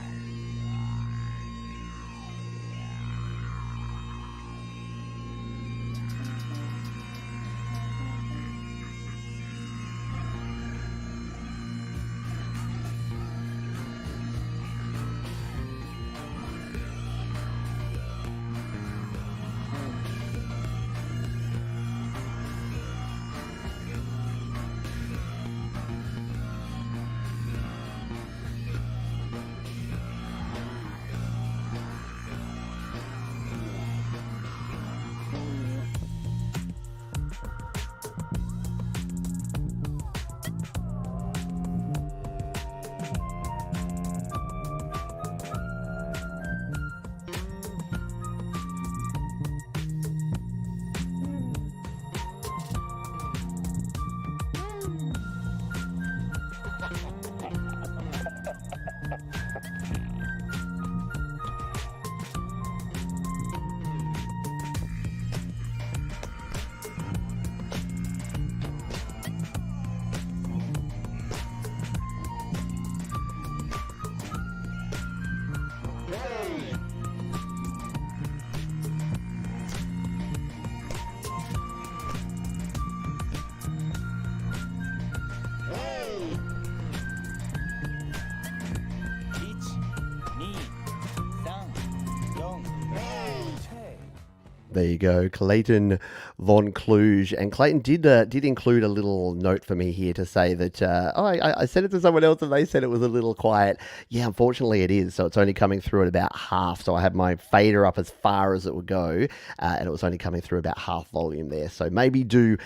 There you go, Clayton Von Kluge. And Clayton did include a little note for me here to say that, I sent it to someone else and they said it was a little quiet. Yeah, unfortunately it is. So it's only coming through at about half. So I had my fader up as far as it would go, and it was only coming through about half volume there. So maybe do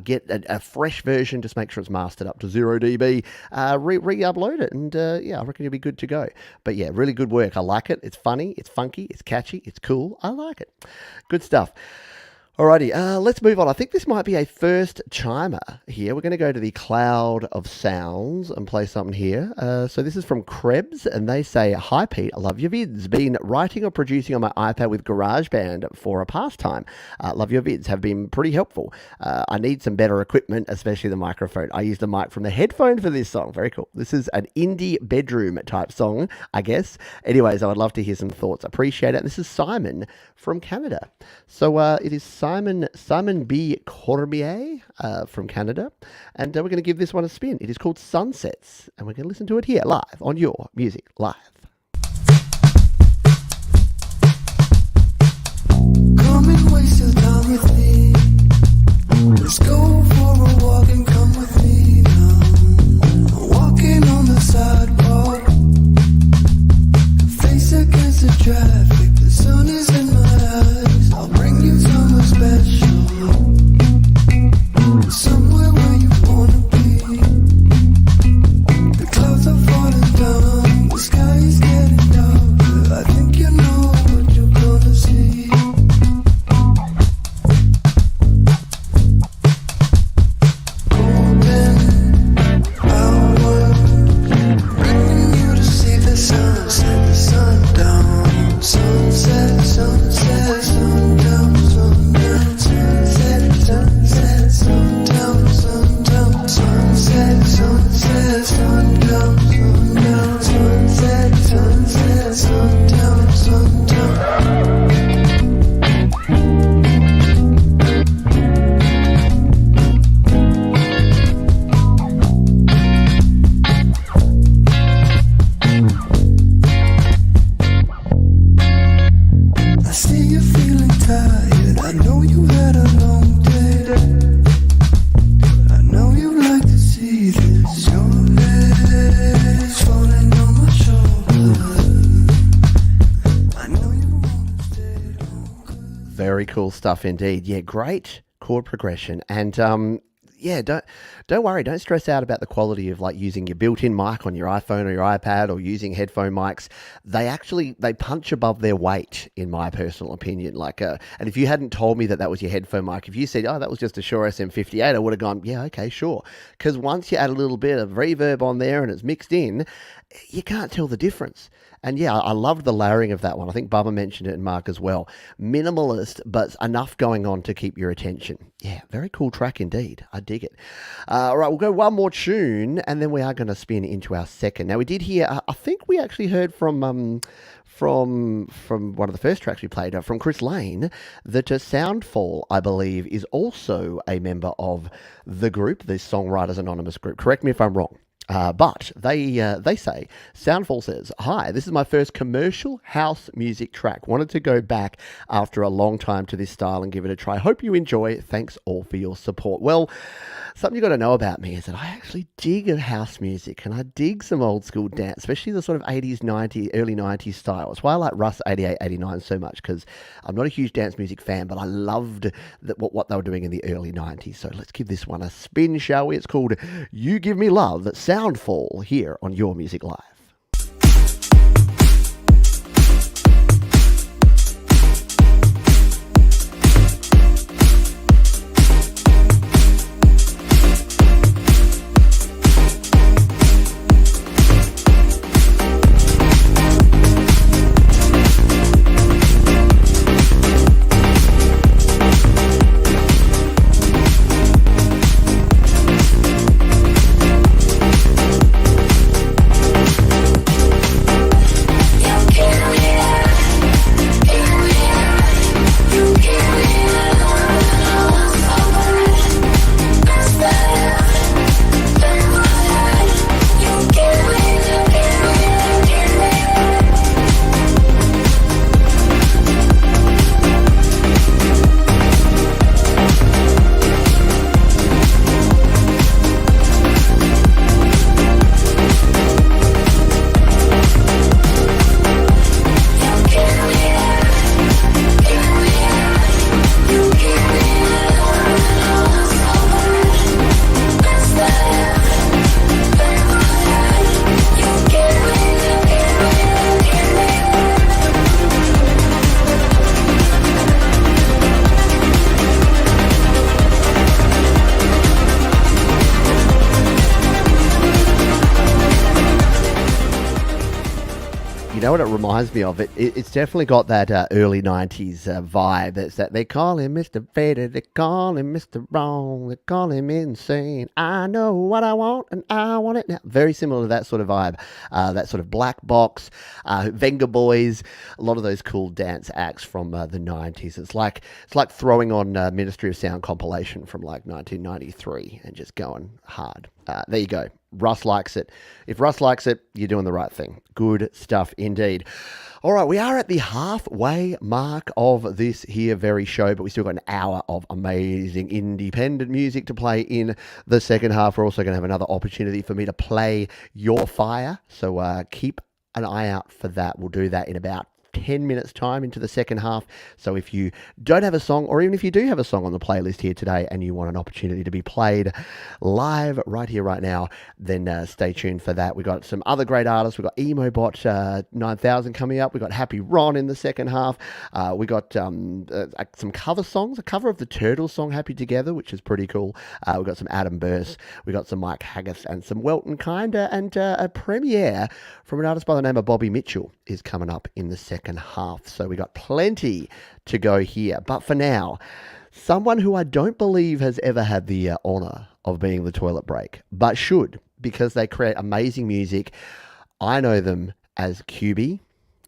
get a fresh version, just make sure it's mastered up to 0 dB, re-upload it, and yeah, I reckon you'll be good to go. But yeah, really good work. I like it. It's funny, it's funky, it's catchy, it's cool. I like it. Good stuff. Alrighty, let's move on. I think this might be a first chimer here. We're going to go to the Cloud of Sounds and play something here. So this is from Krebs, and they say, "Hi Pete, I love your vids. Been writing or producing on my iPad with GarageBand for a pastime. Love your vids, have been pretty helpful. I need some better equipment, especially the microphone. I used the mic from the headphone for this song." Very cool. This is an indie bedroom type song, I guess. Anyways, I would love to hear some thoughts. Appreciate it. This is Simon from Canada. So it is Simon B. Cormier from Canada, and we're going to give this one a spin. It is called Sunsets, and we're going to listen to it here live on Your Music Live. Come and waste your time with me. Let's go for a walk and come with me now. Walking on the sidewalk, face against the traffic. The sun is in my eyes. I'll bring you somewhere special, somewhere where you wanna be. The clouds are falling down, the sky is getting darker. I think you know what you're gonna see. cool stuff indeed. Yeah, great chord progression. And yeah, don't worry, don't stress out about the quality of like using your built-in mic on your iPhone or your iPad or using headphone mics. They punch above their weight, in my personal opinion. Like, and if you hadn't told me that was your headphone mic, if you said, "Oh, that was just a Shure SM58," I would have gone, "Yeah, okay, sure." Because once you add a little bit of reverb on there and it's mixed in, you can't tell the difference. And yeah, I loved the layering of that one. I think Bubba mentioned it and Mark as well. Minimalist, but enough going on to keep your attention. Yeah, very cool track indeed. I dig it. All right, we'll go one more tune, and then we are going to spin into our second. Now, we did hear, I think we actually heard from one of the first tracks we played, from Chris Lane, that Soundfall, I believe, is also a member of the group, the Songwriters Anonymous group. Correct me if I'm wrong. But they say, Soundfall says, "Hi, this is my first commercial house music track. Wanted to go back after a long time to this style and give it a try. Hope you enjoy. Thanks all for your support." Well, something you got to know about me is that I actually dig house music, and I dig some old school dance, especially the sort of 80s, 90s, early 90s style. It's why I like Russ 88, 89 so much, because I'm not a huge dance music fan, but I loved what they were doing in the early 90s. So let's give this one a spin, shall we? It's called "You Give Me Love," that Soundfall, here on Your Music Live. You know what it reminds me of? It's definitely got that early 90s vibe. It's that they call him Mr. Vader, they call him Mr. Wrong, they call him insane. I know what I want and I want it now. Very similar to that sort of vibe. That sort of Black Box, Venga Boys, a lot of those cool dance acts from the 90s. It's like throwing on Ministry of Sound compilation from like 1993 and just going hard. There you go. Russ likes it. If Russ likes it, you're doing the right thing. Good stuff indeed. All right, we are at the halfway mark of this here very show, but we still got an hour of amazing independent music to play in the second half. We're also going to have another opportunity for me to play Your Fire, so keep an eye out for that. We'll do that in about 10 minutes time into the second half. So if you don't have a song, or even if you do have a song on the playlist here today and you want an opportunity to be played live right here, right now, then stay tuned for that. We got some other great artists. We got Emobot 9000 coming up. We got Happy Ron in the second half. We got some cover songs, a cover of the Turtles song Happy Together, which is pretty cool. We got some Adam Burse. We got some Mike Haggis and some Welton Kinder, and a premiere from an artist by the name of Bobby Mitchell is coming up in the second half. So we got plenty to go here. But for now, someone who I don't believe has ever had the honor of being the Toilet Break, but should, because they create amazing music. I know them as QB.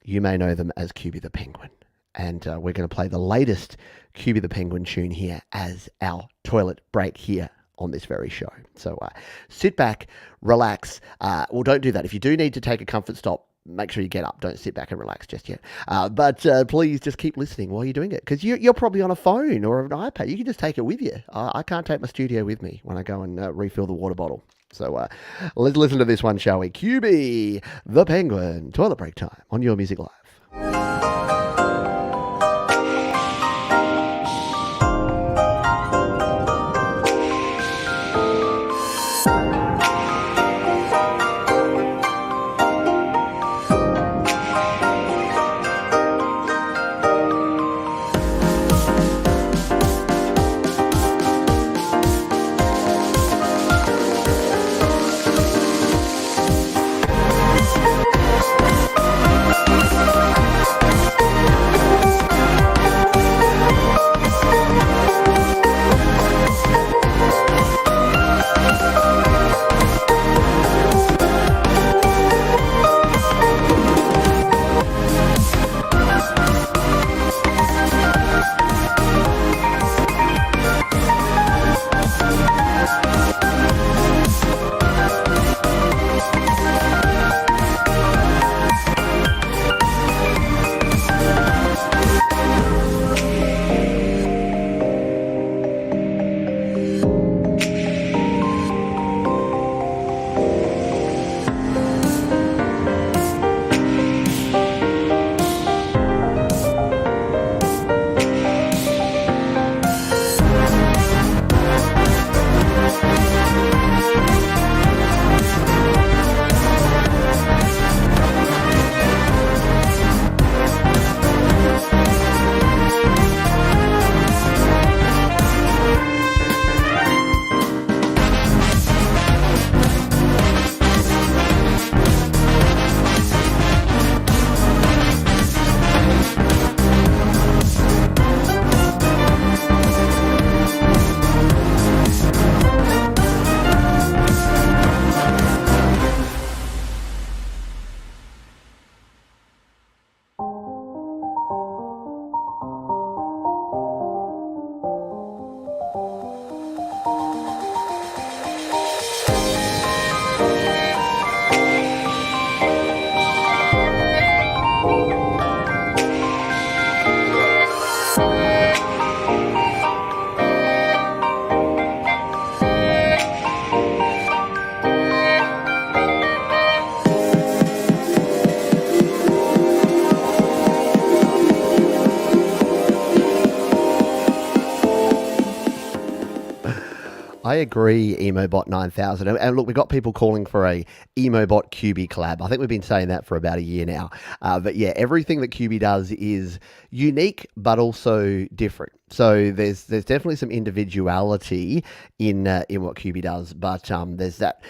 You may know them as QB the Penguin. And we're going to play the latest QB the Penguin tune here as our Toilet Break here on this very show. So sit back, relax. Well, don't do that. If you do need to take a comfort stop, make sure you get up. Don't sit back and relax just yet. But please just keep listening while you're doing it, because you're probably on a phone or an iPad. You can just take it with you. I can't take my studio with me when I go and refill the water bottle. So let's listen to this one, shall we? QB the Penguin, Toilet Break time on Your Music Live. I agree, Emobot 9000. And look, we've got people calling for a Emobot QB collab. I think we've been saying that for about a year now. But yeah, everything that QB does is unique, but also different. So there's definitely some individuality in what QB does, but there's that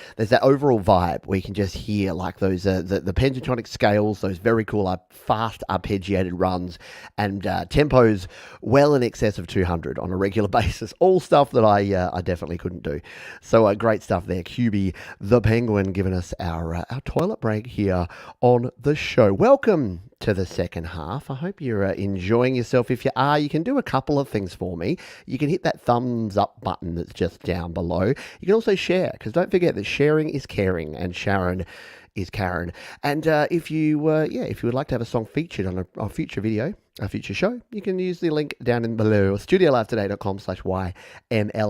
overall vibe where you can just hear like those the pentatonic scales, those very cool fast arpeggiated runs, and tempos well in excess of 200 on a regular basis. All stuff that I definitely couldn't do. So great stuff there, QB the Penguin, giving us our toilet break here on the show. Welcome to the second half. I hope you're enjoying yourself. If you are, you can do a couple of things for me. You can hit that thumbs up button that's just down below. You can also share, because don't forget that sharing is caring, and Sharon is Karen. And if you would like to have a song featured on a future video, a future show, you can use the link down in below, studiolivetoday.com/YML.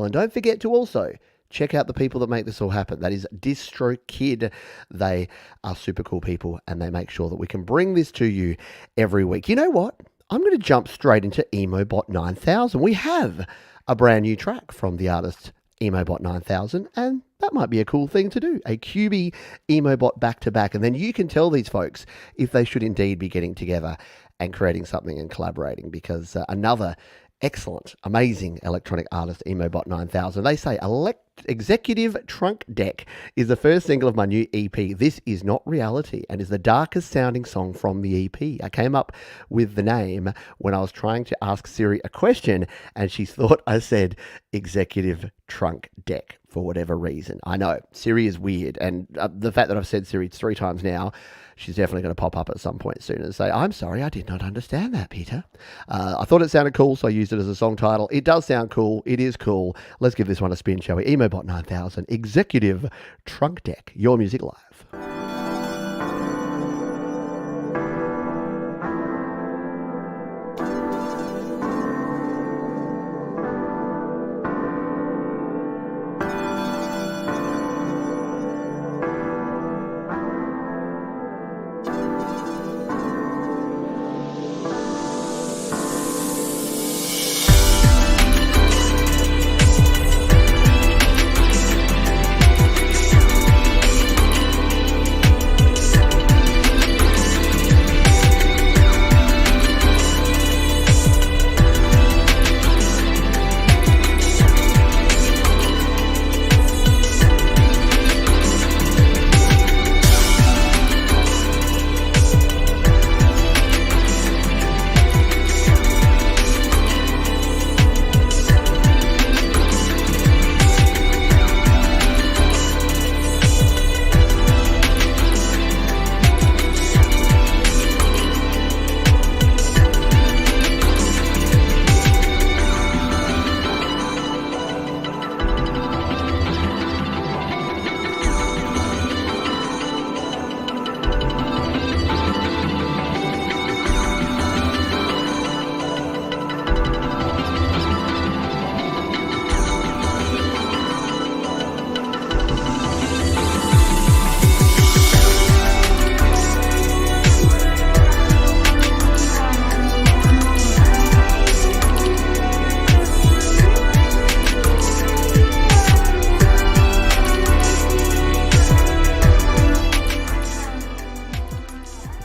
And don't forget to also check out the people that make this all happen. That is DistroKid. They are super cool people, and they make sure that we can bring this to you every week. You know what? I'm going to jump straight into Emobot 9000. We have a brand new track from the artist Emobot 9000, and that might be a cool thing to do. A QB Emobot back-to-back, and then you can tell these folks if they should indeed be getting together and creating something and collaborating, because another excellent, amazing electronic artist, Emobot 9000. They say Executive Trunk Deck is the first single of my new EP. This is not reality and is the darkest sounding song from the EP. I came up with the name when I was trying to ask Siri a question, and she thought I said Executive Trunk Deck for whatever reason. I know, Siri is weird, and the fact that I've said Siri 3 times now, she's definitely going to pop up at some point soon and say, I'm sorry, I did not understand that, Peter. I thought it sounded cool, so I used it as a song title. It does sound cool. It is cool. Let's give this one a spin, shall we? Emobot 9000, Executive Trunk Deck, Your Music Live.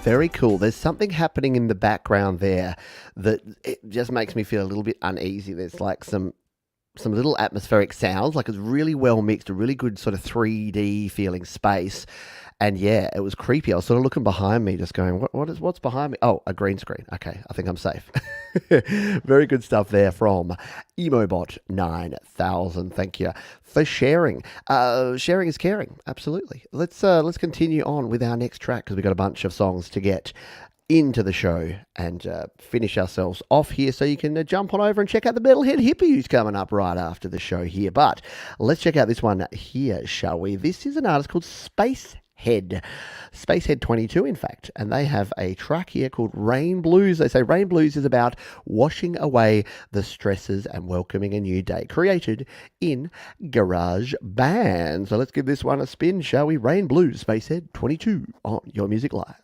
Very cool. There's something happening in the background there that it just makes me feel a little bit uneasy. There's like some little atmospheric sounds, like it's really well mixed, a really good sort of 3D feeling space. And yeah, it was creepy. I was sort of looking behind me, just going, what's behind me? Oh, a green screen. Okay, I think I'm safe. Very good stuff there from Emobot 9000. Thank you for sharing. Sharing is caring. Absolutely. Let's continue on with our next track, because we've got a bunch of songs to get into the show and finish ourselves off here, so you can jump on over and check out the Metalhead Hippie who's coming up right after the show here. But let's check out this one here, shall we? This is an artist called Spacehead 22, in fact, and they have a track here called Rain Blues. They say Rain Blues is about washing away the stresses and welcoming a new day, created in Garage Band. So let's give this one a spin, shall we? Rain Blues, Spacehead 22 on Your Music Live.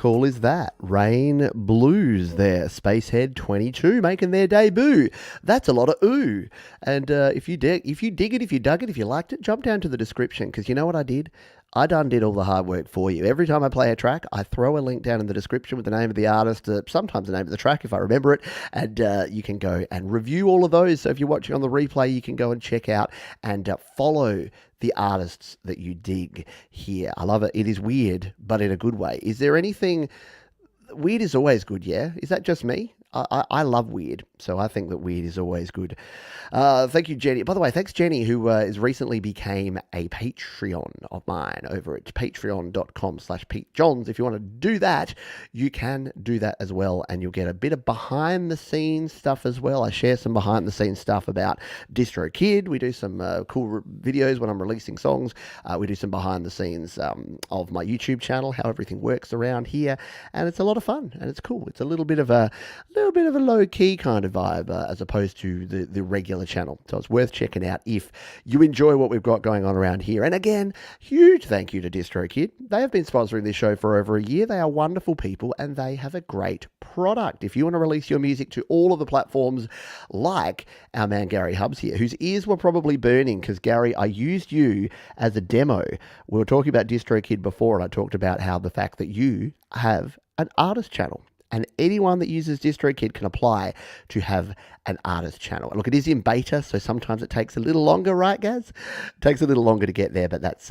cool is that? Rain Blues there, Spacehead 22 making their debut. That's a lot of ooh. And if you dig it, if you dug it, if you liked it, jump down to the description, because you know what I did? I done did all the hard work for you. Every time I play a track, I throw a link down in the description with the name of the artist, sometimes the name of the track if I remember it, and you can go and review all of those. So if you're watching on the replay, you can go and check out and follow the artists that you dig here. I love it. It is weird, but in a good way. Is there anything... Weird is always good, yeah? Is that just me? I love weird, so I think that weird is always good. Thank you, Jenny. By the way, thanks, Jenny, who has recently became a Patreon of mine over at patreon.com/PeteJohns. If you want to do that, you can do that as well, and you'll get a bit of behind-the-scenes stuff as well. I share some behind-the-scenes stuff about DistroKid. We do some cool videos when I'm releasing songs. We do some behind-the-scenes of my YouTube channel, how everything works around here, and it's a lot of fun, and it's cool. It's a little bit of a low-key kind of vibe as opposed to the regular channel. So it's worth checking out if you enjoy what we've got going on around here. And again, huge thank you to DistroKid. They have been sponsoring this show for over a year. They are wonderful people and they have a great product. If you want to release your music to all of the platforms like our man Gary Hubbs here, whose ears were probably burning because, Gary, I used you as a demo. We were talking about DistroKid before, and I talked about how the fact that you have an artist channel. And anyone that uses DistroKid can apply to have an artist channel. Look, it is in beta, so sometimes it takes a little longer, right, Gaz? It takes a little longer to get there, but that's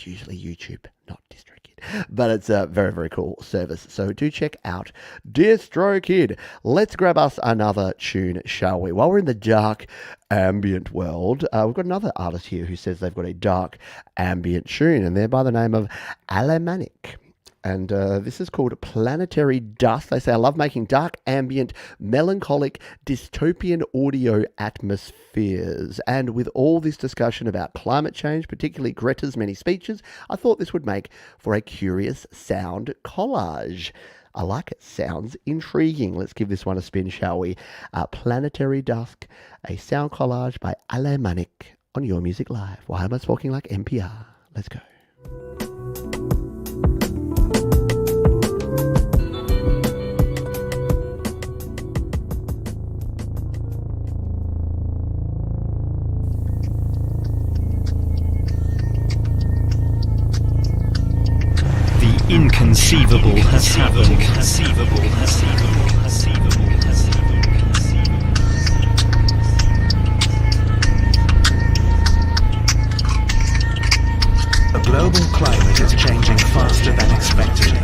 usually YouTube, not DistroKid. But it's a very, very cool service. So do check out DistroKid. Let's grab us another tune, shall we? While we're in the dark ambient world, we've got another artist here who says they've got a dark ambient tune, and they're by the name of Alemannic. And this is called Planetary Dust. They say, I love making dark, ambient, melancholic, dystopian audio atmospheres. And with all this discussion about climate change, particularly Greta's many speeches, I thought this would make for a curious sound collage. I like it. Sounds intriguing. Let's give this one a spin, shall we? Planetary Dusk, a sound collage by Alemannic on Your Music Live. Why am I talking like NPR? Let's go. Inconceivable has happened. The global climate is changing faster than expected.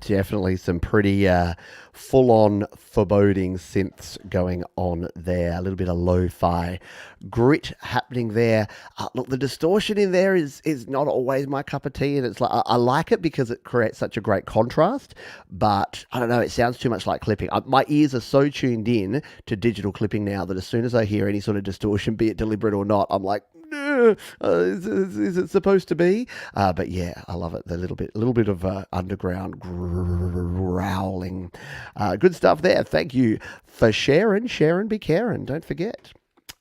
Definitely some pretty full-on foreboding synths going on there. A little bit of lo-fi grit happening there. Look, the distortion in there is not always my cup of tea, and it's like I like it because it creates such a great contrast. But I don't know, it sounds too much like clipping. My ears are so tuned in to digital clipping now that as soon as I hear any sort of distortion, be it deliberate or not, I'm like, is it supposed to be? But yeah, I love it. The little bit of underground growling. Good stuff there. Thank you for sharing. Sharon be Karen. Don't forget.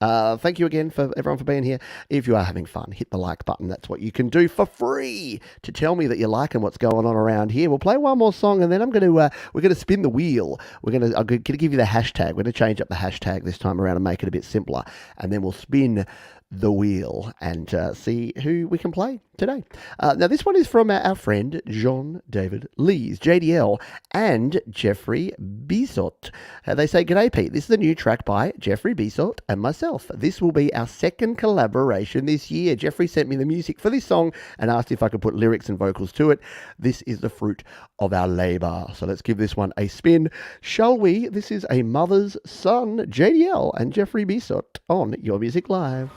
Thank you again for everyone for being here. If you are having fun, hit the like button. That's what you can do for free to tell me that you're liking what's going on around here. We'll play one more song, and then we're going to spin the wheel. I'm going to give you the hashtag. We're going to change up the hashtag this time around and make it a bit simpler, and then we'll spin the wheel and see who we can play today. Now, this one is from our friend John David Lees, JDL, and Jeffrey Bisot. They say, "G'day, Pete. This is a new track by Jeffrey Bisot and myself. This will be our second collaboration this year. Jeffrey sent me the music for this song and asked if I could put lyrics and vocals to it. This is the fruit of our labor. So let's give this one a spin, shall we? This is A Mother's Son, JDL and Jeffrey Bisot on Your Music Live."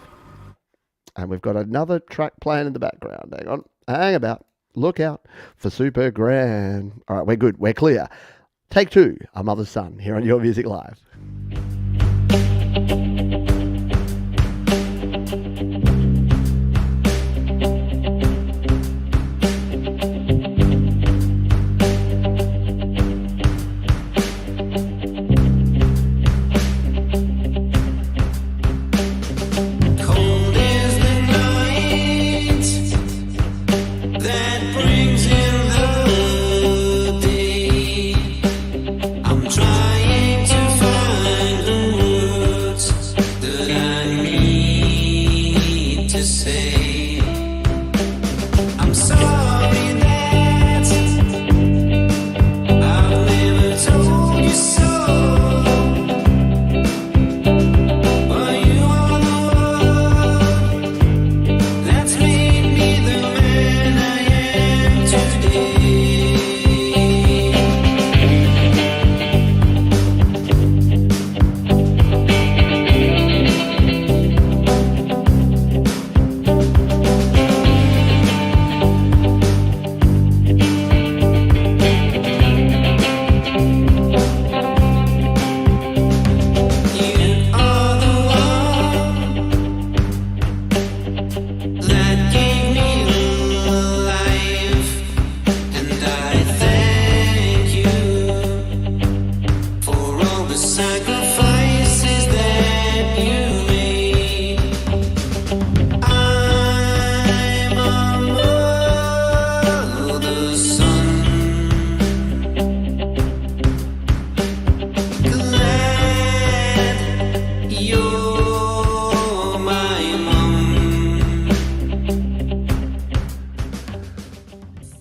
And we've got another track playing in the background. Hang on. Hang about. Look out for Super Grand. All right, we're good. We're clear. Take 2, A Mother's Son, here on Your Music Live. Trying to find the words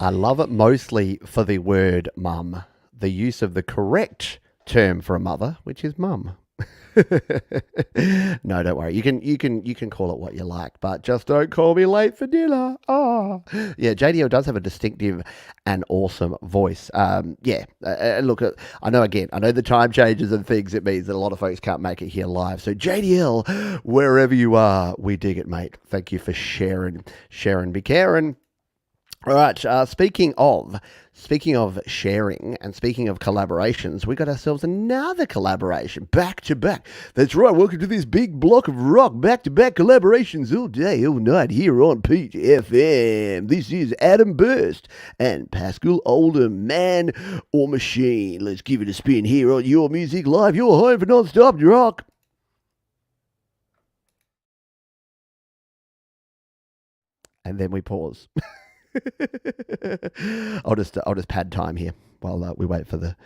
I love it mostly for the word mum, the use of the correct term for a mother, which is mum. No, don't worry. You can call it what you like, but just don't call me late for dinner. Oh, yeah. JDL does have a distinctive and awesome voice. Look, I know the time changes and things. It means that a lot of folks can't make it here live. So JDL, wherever you are, we dig it, mate. Thank you for sharing, be caring. All right. Speaking of sharing and speaking of collaborations, we got ourselves another collaboration back to back. That's right. Welcome to this big block of rock, back to back collaborations all day, all night here on Peach FM. This is Adam Burst and Pascal Oldham, Man or Machine. Let's give it a spin here on Your Music Live, your home for non-stop rock. And then we pause. I'll just pad time here while we wait for the.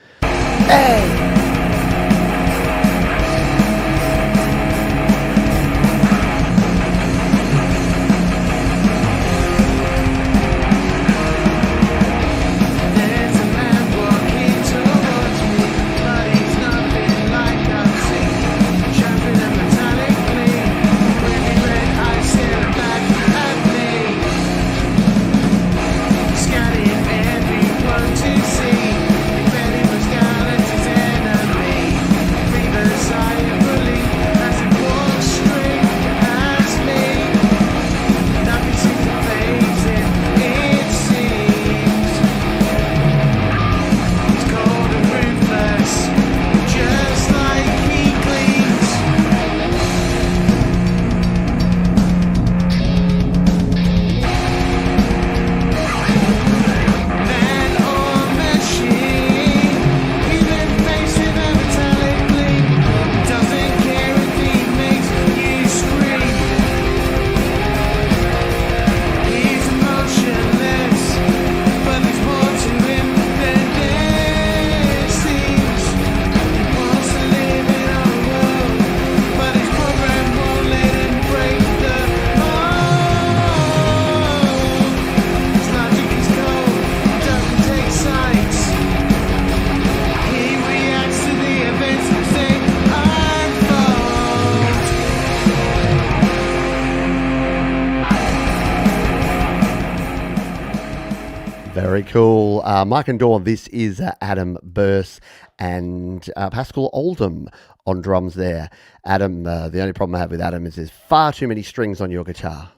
Very cool. Mike and Dawn, this is Adam Burse and Pascal Oldham on drums there. Adam, the only problem I have with Adam is there's far too many strings on your guitar.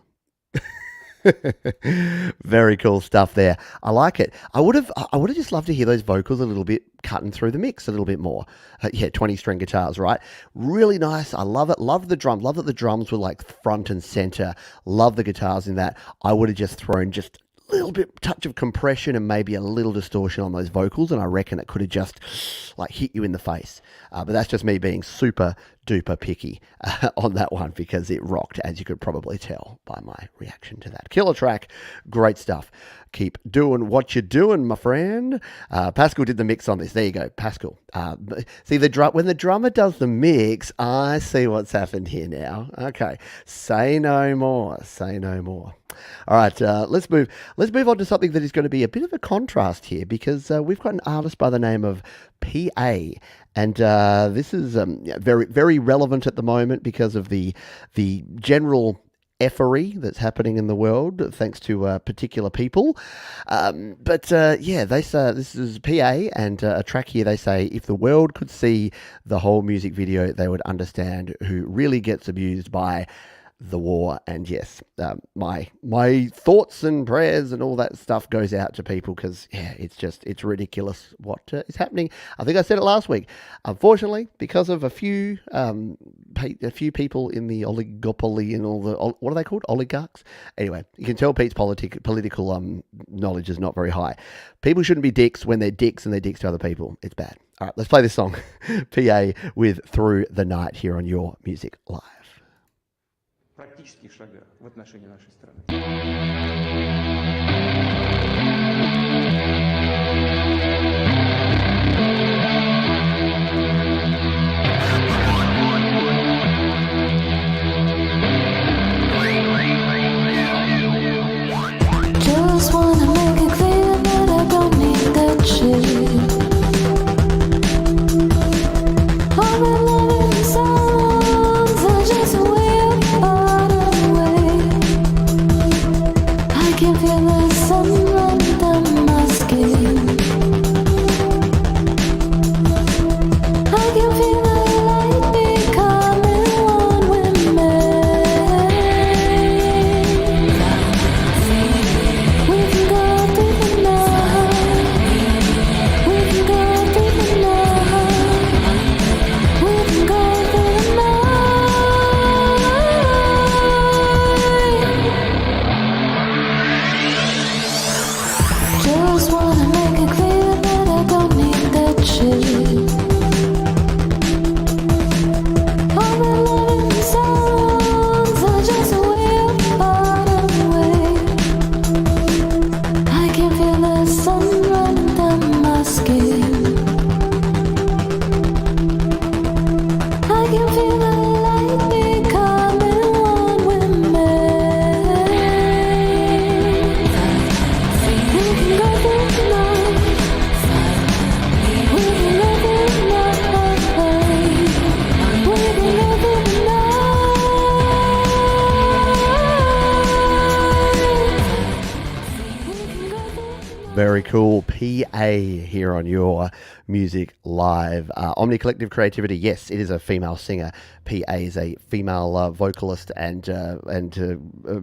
Very cool stuff there. I like it. I would have just loved to hear those vocals a little bit cutting through the mix a little bit more. 20 string guitars, right? Really nice. I love it. Love the drums. Love that the drums were like front and center. Love the guitars in that. I would have just thrown just a little bit touch of compression and maybe a little distortion on those vocals, and I reckon it could have just like hit you in the face. But that's just me being super duper picky on that one, because it rocked, as you could probably tell by my reaction to that. Killer track, great stuff. Keep doing what you're doing, my friend. Pascal did the mix on this. There you go, Pascal. See, when the drummer does the mix, I see what's happened here now. Okay, say no more. Say no more. All right, let's move on to something that is going to be a bit of a contrast here, because we've got an artist by the name of PA, and this is very, very relevant at the moment because of the general effery that's happening in the world, thanks to particular people. But they say this is PA, and a track here. They say if the world could see the whole music video, they would understand who really gets abused by the war. And yes, my thoughts and prayers and all that stuff goes out to people, because it's ridiculous what is happening. I think I said it last week. Unfortunately, because of a few people in the oligopoly and all the what are they called, oligarchs? Anyway, you can tell Pete's political knowledge is not very high. People shouldn't be dicks when they're dicks, and they're dicks to other people. It's bad. All right, let's play this song, PA with Through the Night, here on Your Music Live. Практически шага в отношении нашей страны. Just wanna make it clear that I don't need that shit. All my loving songs are just a weird part of the way. I can feel the sun run down my skin. I can feel the light becoming one with me. We can go through the night. We can go through the night. We can go through the night. Just wanna make it clear that I don't need that shit. All my loving songs are just a weird part of the way. I can feel the sun running down my skin. I can feel the light becoming one with me. We can go through the night. We can go through the night. We can go through the night. Very cool. PA here on Your Music Live. Omni Collective Creativity. Yes, it is a female singer. PA is a female vocalist and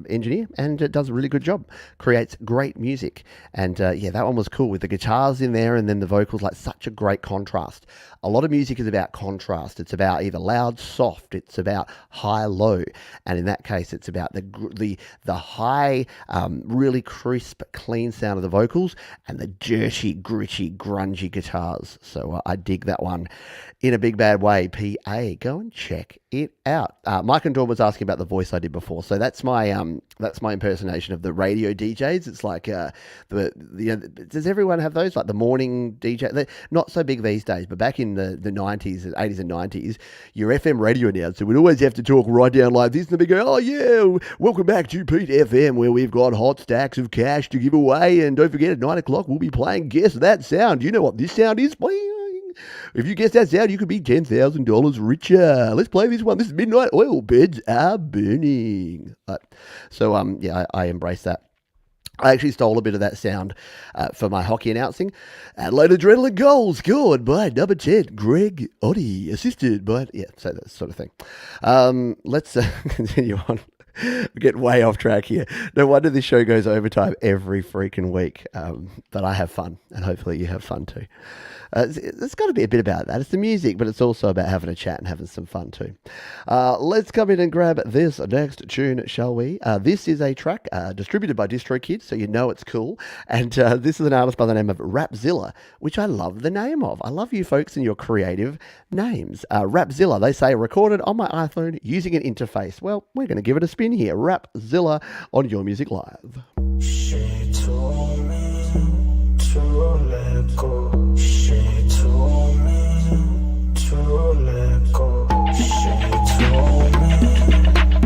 engineer, and does a really good job. Creates great music. And that one was cool with the guitars in there and then the vocals, like such a great contrast. A lot of music is about contrast. It's about either loud, soft. It's about high, low. And in that case, it's about the high, really crisp, clean sound of the vocals and the dirty, gritty, grungy guitars. So I dig that one in a big bad way. PA, go and check it out. Mike and Dawn was asking about the voice I did before. So that's my impersonation of the radio DJs. It's like does everyone have those, like the morning DJ? They're not so big these days, but back in the 90s, 80s and 90s, your FM radio announcer would always have to talk right down like this, and they'd go, oh yeah, welcome back to Pete FM, where we've got hot stacks of cash to give away, and don't forget at 9 o'clock we'll be playing Guess That Sound. Do you know what this sound is? If you guess that sound, you could be $10,000 richer. Let's play this one. This is Midnight Oil. Beds are burning. So I embrace that. I actually stole a bit of that sound for my hockey announcing. Adelaide Adrenaline goal scored by number 10, Greg Oddie, assisted by... Yeah, so that sort of thing. Let's continue on. We get way off track here. No wonder this show goes overtime every freaking week. But I have fun, and hopefully you have fun too. There's got to be a bit about that. It's the music, but it's also about having a chat and having some fun too. Let's come in and grab this next tune, shall we? This is a track distributed by DistroKid, so you know it's cool. And this is an artist by the name of Rapzilla, which I love the name of. I love you folks and your creative names. Rapzilla, they say, recorded on my iPhone using an interface. Well, we're going to give it a spin here. Rapzilla on Your Music Live. She told me to let go. She told me to let go. She told me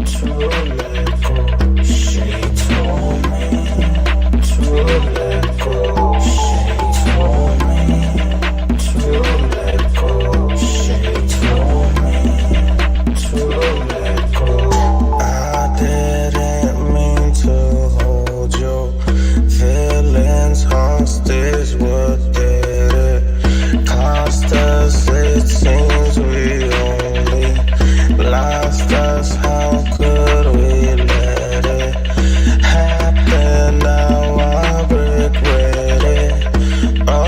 to let go. She told me to let go. She told me to let go. She told me to let go. I didn't mean to hold your feelings hostage. What did it cost us? It seems we only lost us. How could we let it happen? Now I regret it. Oh,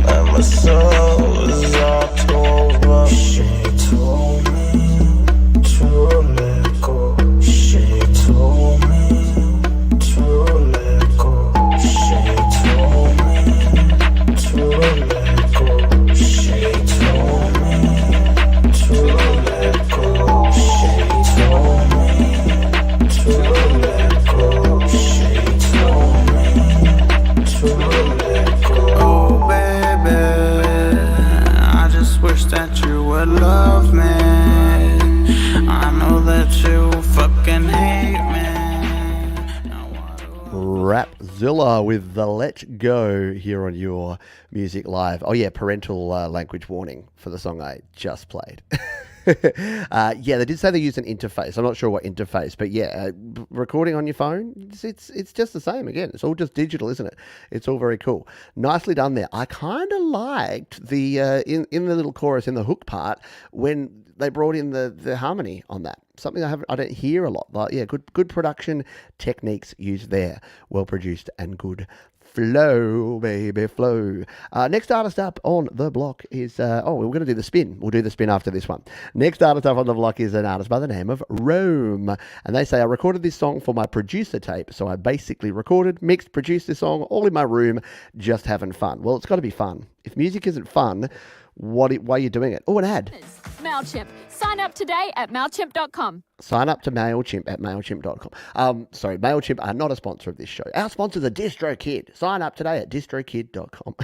and my soul is all tore up. She told me to let go. She told me to let go. She told me to let go. She told me to let go. She told me to let go. She told me to let go. Oh baby, I just wish that you would love me. I know that you fucking hate me. Rapzilla with the Let Go here on Your Music Live. Oh yeah, parental language warning for the song I just played. Yeah, they did say they use an interface. I'm not sure what interface, but yeah, recording on your phone, it's just the same. Again, it's all just digital, isn't it? It's all very cool. Nicely done there. I kind of liked the in the little chorus, in the hook part, when they brought in the harmony on that. Something I don't hear a lot. But yeah, good production techniques used there. Well produced and good flow, baby, flow. Next artist up on the block is, we're going to do the spin. We'll do the spin after this one. Next artist up on the block is an artist by the name of Rome. And they say, I recorded this song for my producer tape. So I basically recorded, mixed, produced this song all in my room, just having fun. Well, it's got to be fun. If music isn't fun, why are you doing it? Oh, an ad. MailChimp. Sign up today at MailChimp.com. Sign up to MailChimp at MailChimp.com. Sorry, MailChimp are not a sponsor of this show. Our sponsor is DistroKid. Sign up today at DistroKid.com.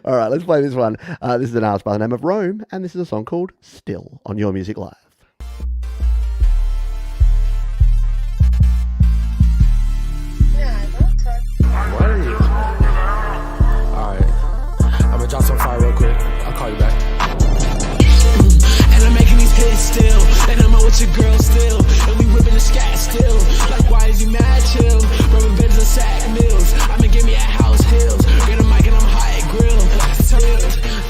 All right, let's play this one. This is an artist by the name of Rome, and this is a song called Still on Your Music Live. What are you? Alright. I'm gonna drop some fire real quick. I'll call you back. And I'm making these hits still. And I'm out with your girl still. And we whipping the scat still. Like, why is you mad? Chill. Rubber bands and sack mills. I'ma give me a house hills. Get a mic and I'm high at grill.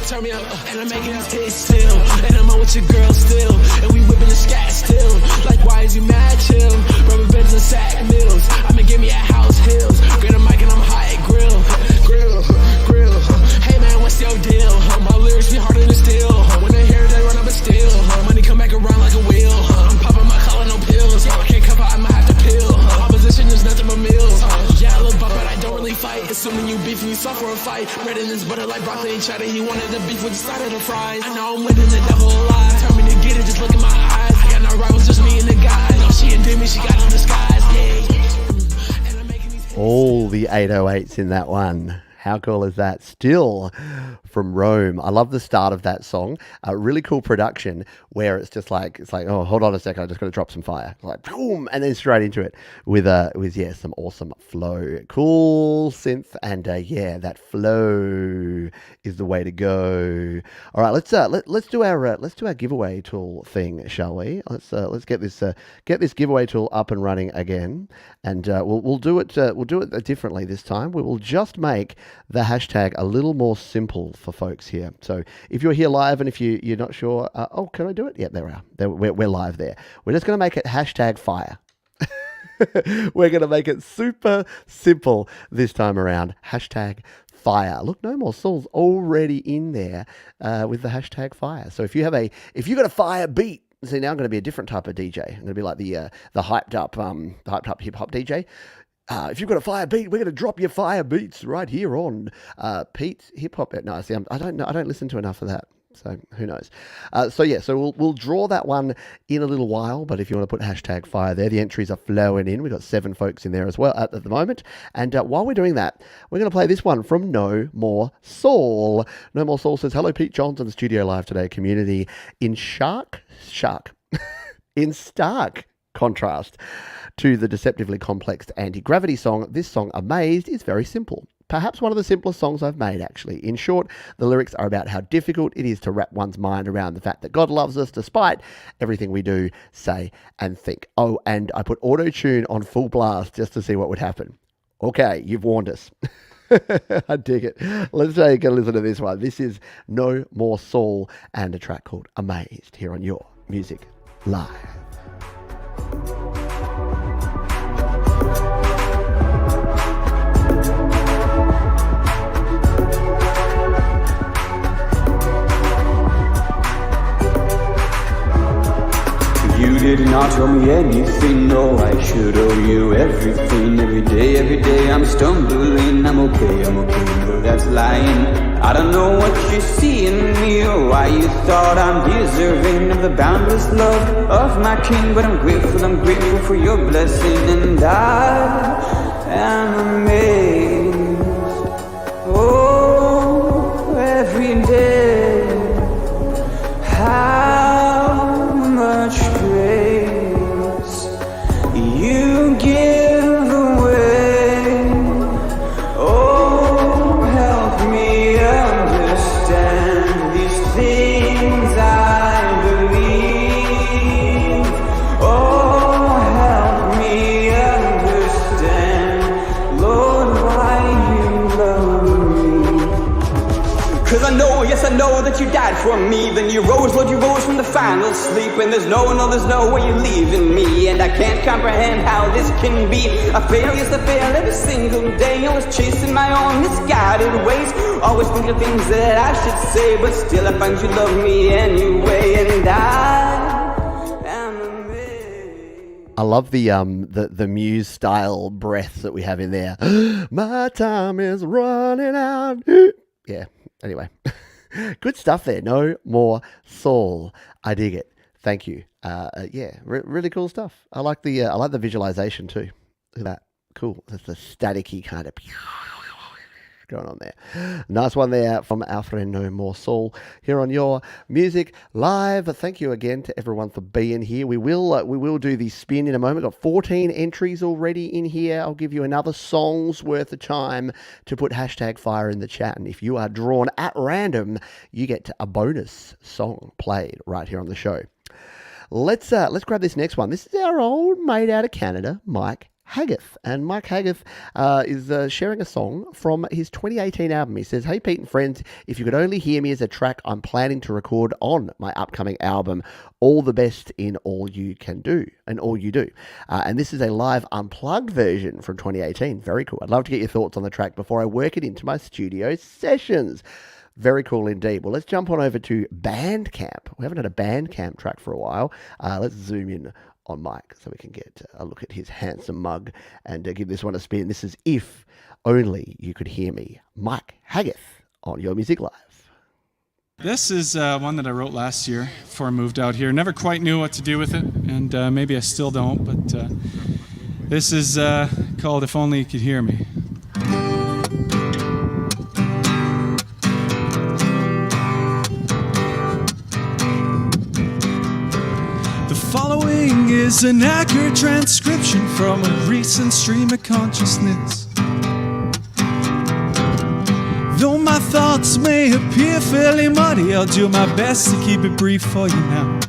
Turn me up. And I'm making these hits still. And I'm out with your girl still. And we whipping the scat still. Like, why is you mad? Chill. Rubber bands and sack mills. I'ma give me a house hills. Get a mic and I'm high at grill. Grill. Hey man, what's your deal? My lyrics be harder than steel. When they hear it, they run up and steal. Money come back around like a wheel. I'm popping my collar, no pills. I can't cover, I'ma have to peel. Opposition is nothing but meals. Yeah, I look buck, but I don't really fight. Assuming you beef and you soft for a fight. Red in this butter like broccoli and cheddar. He wanted the beef with the side of the fries. I know I'm winning, the devil alive. Tell me to get it, just look in my eyes. I got no rivals, just me and the guys. No, she ain't me, she got no disguise. Yeah. All the 808s in that one. How cool is that? Still from Rome. I love the start of that song. Really cool production where it's like, oh, hold on a second, I just got to drop some fire. Like, boom, and then straight into it with some awesome flow. Cool synth, and yeah, that flow is the way to go. All right, let's do our giveaway tool thing, shall we? Let's get this giveaway tool up and running again, and we'll do it differently this time. We will just make the hashtag a little more simple for folks here. So if you're here live and if you're not sure, oh, can I do it? Yeah, there we are. We're live there. We're just going to make it hashtag fire. We're going to make it super simple this time around. Hashtag fire. Look, No More Souls already in there with the hashtag fire. So if you got a fire beat, see, now I'm going to be a different type of DJ. I'm going to be like the hyped up hip hop DJ. If you've got a fire beat, we're going to drop your fire beats right here on Pete's Hip Hop. No, see, I don't know. I don't listen to enough of that. So who knows? So we'll draw that one in a little while. But if you want to put hashtag fire there, the entries are flowing in. We've got 7 folks in there as well at the moment. And while we're doing that, we're going to play this one from No More Soul. No More Soul says, hello, Pete Johns in the studio live today. Community in in stark contrast to the deceptively complex anti-gravity song, this song, Amazed, is very simple. Perhaps one of the simplest songs I've made, actually. In short, the lyrics are about how difficult it is to wrap one's mind around the fact that God loves us despite everything we do, say, and think. Oh, and I put auto-tune on full blast just to see what would happen. Okay, you've warned us. I dig it. Let's take a listen to this one. This is No More Soul and a track called Amazed here on Your Music Live. You did not owe me anything, no, I should owe you everything. Every day I'm stumbling, I'm okay, no, that's lying. I don't know what you see in me or why you thought I'm deserving of the boundless love of my king. But I'm grateful for your blessing, and I am amazed. Oh, every day, how much grace you give away. Oh, help me understand these things I believe. Oh, help me understand, Lord, why you love me. 'Cause I know, yes I know that you died for me. Then you rose, Lord, you rose from the final sleep. And there's no way you're leaving me. And I can't comprehend how this can be. I fail, yes I fail every single day. Always chasing my own misguided ways. Always thinking of things that I should say. But still I find you love me anyway. And I am amazed. I love the Muse style breaths that we have in there. My time is running out. Yeah. Anyway, good stuff there. No More Soul. I dig it. Thank you. Yeah, really cool stuff. I like the visualization too. Look at that. Cool. That's the staticky kind of going on there. Nice one there from our friend No More Soul here on Your Music Live. Thank you again to everyone for being here. We will do the spin in a moment. Got 14 entries already in here. I'll give you another song's worth of time to put hashtag fire in the chat, and if you are drawn at random, you get a bonus song played right here on the show. Let's grab this next one. This is our old mate out of Canada, Mike Hageth. And Mike Hageth is sharing a song from his 2018 album. He says, hey, Pete and friends, if you could only hear me as a track I'm planning to record on my upcoming album, all the best in all you can do and all you do. And this is a live unplugged version from 2018. Very cool. I'd love to get your thoughts on the track before I work it into my studio sessions. Very cool indeed. Well, let's jump on over to Bandcamp. We haven't had a Bandcamp track for a while. Let's zoom in on Mike so we can get a look at his handsome mug and give this one a spin. This is If Only You Could Hear Me. Mike Hageth on Your Music Live. This is one that I wrote last year before I moved out here. Never quite knew what to do with it, and maybe I still don't, but this is called If Only You Could Hear Me. following is an accurate transcription from a recent stream of consciousness. Though my thoughts may appear fairly muddy, I'll do my best to keep it brief for you now.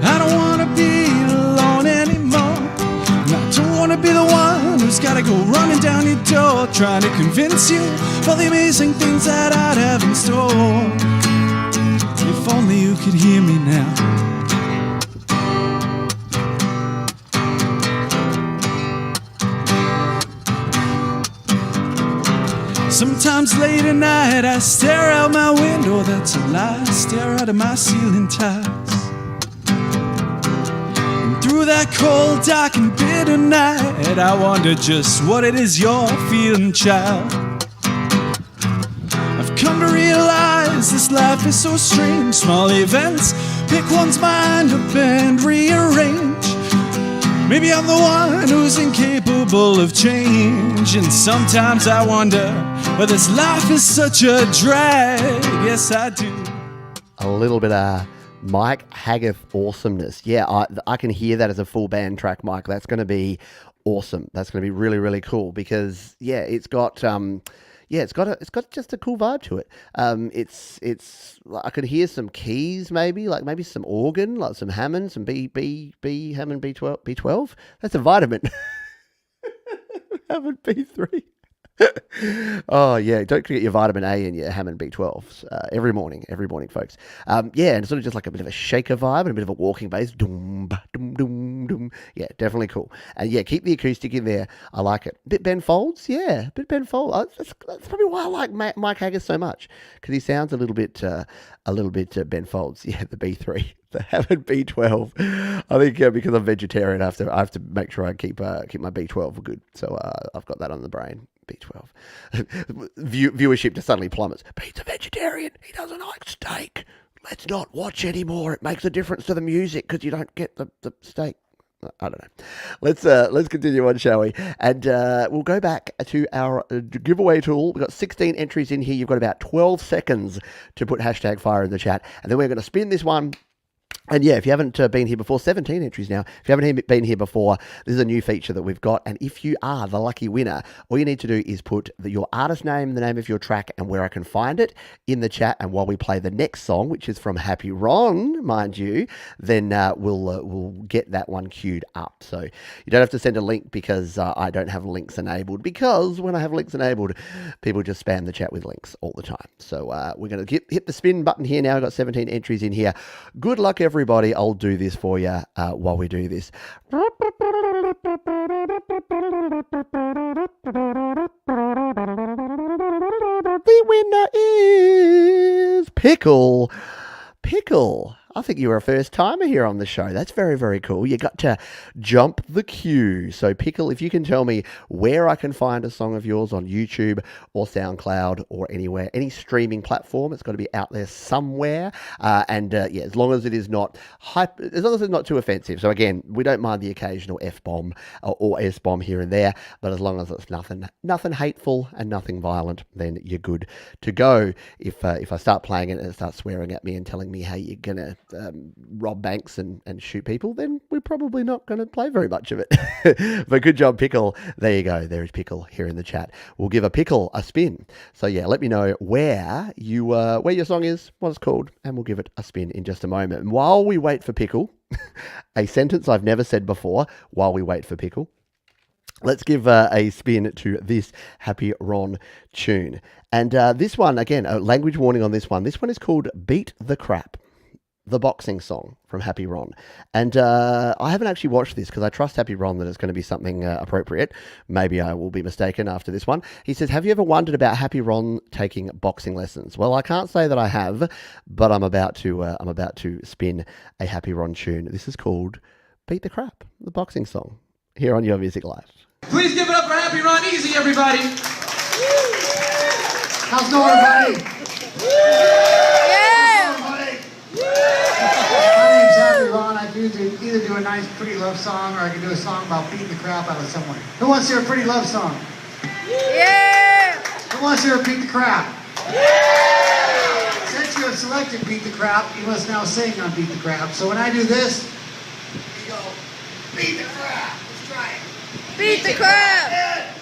I don't want to be alone anymore, and I don't want to be the one who's got to go running down your door trying to convince you of all the amazing things that I'd have in store. If only you could hear me now. Sometimes late at night I stare out my window, that's a lie, stare out of my ceiling tiles. And through that cold, dark and bitter night I wonder just what it is you're feeling, child. I've come to realize this life is so strange. Small events pick one's mind up and rearrange. Maybe I'm the one who's incapable of change, and sometimes I wonder why this life is such a drag. Yes, I do. A little bit of Mike Haggith awesomeness. Yeah, I can hear that as a full band track, Mike. That's going to be awesome. That's going to be really, really cool because, yeah, it's got just a cool vibe to it. It's I could hear some keys, maybe some organ, like some Hammond, some B Hammond B12. That's a vitamin. Hammond B3. Oh yeah, don't forget your vitamin A and your Hammond B12s every morning, folks. Yeah, and sort of just like a bit of a shaker vibe and a bit of a walking bass. Doom, ba, doom, doom, doom. Yeah, definitely cool. And yeah, keep the acoustic in there. I like it. Bit Ben Folds, yeah, bit Ben Folds. That's probably why I like Mike Haggis so much, because he sounds a little bit Ben Folds. Yeah, the B3. The Hammond B12. I think because I'm vegetarian, I have to make sure I keep my B12 good. So I've got that on the brain. B12. Viewership just suddenly plummets. Pete's a vegetarian. He doesn't like steak. Let's not watch anymore. It makes a difference to the music because you don't get the steak. I don't know. Let's continue on, shall we? And we'll go back to our giveaway tool. We've got 16 entries in here. You've got about 12 seconds to put #fire in the chat. And then we're going to spin this one. And yeah, if you haven't been here before, 17 entries now. If you haven't been here before, this is a new feature that we've got. And if you are the lucky winner, all you need to do is put your artist name, the name of your track, and where I can find it in the chat. And while we play the next song, which is from Happy Ron, mind you, then we'll get that one queued up. So you don't have to send a link because I don't have links enabled. Because when I have links enabled, people just spam the chat with links all the time. So we're going to hit the spin button here now. I've got 17 entries in here. Good luck, everybody. I'll do this for you while we do this. The winner is Pickle. I think you were a first timer here on the show. That's very, very cool. You got to jump the queue. So Pickle, if you can tell me where I can find a song of yours on YouTube or SoundCloud or anywhere, any streaming platform, it's got to be out there somewhere. Yeah, as long as it is not as long as it's not too offensive. So again, we don't mind the occasional F-bomb or S-bomb here and there, but as long as it's nothing hateful and nothing violent, then you're good to go. If I start playing it and it starts swearing at me and telling me how you're gonna rob banks and shoot people, then we're probably not going to play very much of it. But good job, Pickle. There you go. There is Pickle here in the chat. We'll give a Pickle a spin. So yeah, let me know where your song is, what it's called, and we'll give it a spin in just a moment. And while we wait for Pickle, a sentence I've never said before, while we wait for Pickle, let's give a spin to this Happy Ron tune. And this one, again, a language warning on this one. This one is called Beat the Crap, the boxing song from Happy Ron. And I haven't actually watched this because I trust Happy Ron that it's going to be something appropriate. Maybe I will be mistaken after this one. He says, have you ever wondered about Happy Ron taking boxing lessons? Well, I can't say that I have, but I'm about to spin a Happy Ron tune. This is called Beat the Crap, the boxing song, here on Your Music Life. Please give it up for Happy Ron Easy, everybody. How's it going, everybody? My name's Happy Ron. I either do a nice pretty love song or I can do a song about beating the crap out of someone. Who wants to hear a pretty love song? Yeah! Who wants to hear beat the crap? Yeah! Since you have selected Beat the Crap, you must now sing on Beat the Crap. So when I do this, you go, Beat the Crap. Let's try it. Beat the crap!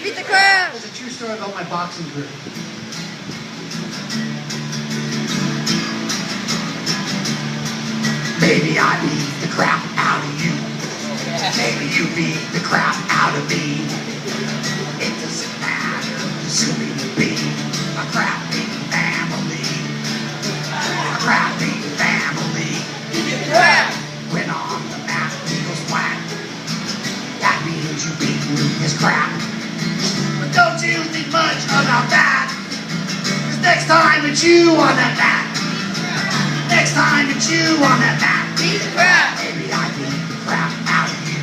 Beat the crap! It's a true story about my boxing career. Maybe I beat the crap out of you. Maybe you beat the crap out of me. It doesn't matter, cause who we will be. A crap beating family. A crap beating family. Beat the crap! When on the map he goes flat. That means you beaten his crap. But don't you think much about that. Cause next time it's you on that mat. Next time it's you on that mat. Beat the crap. Maybe I beat the crap out of you.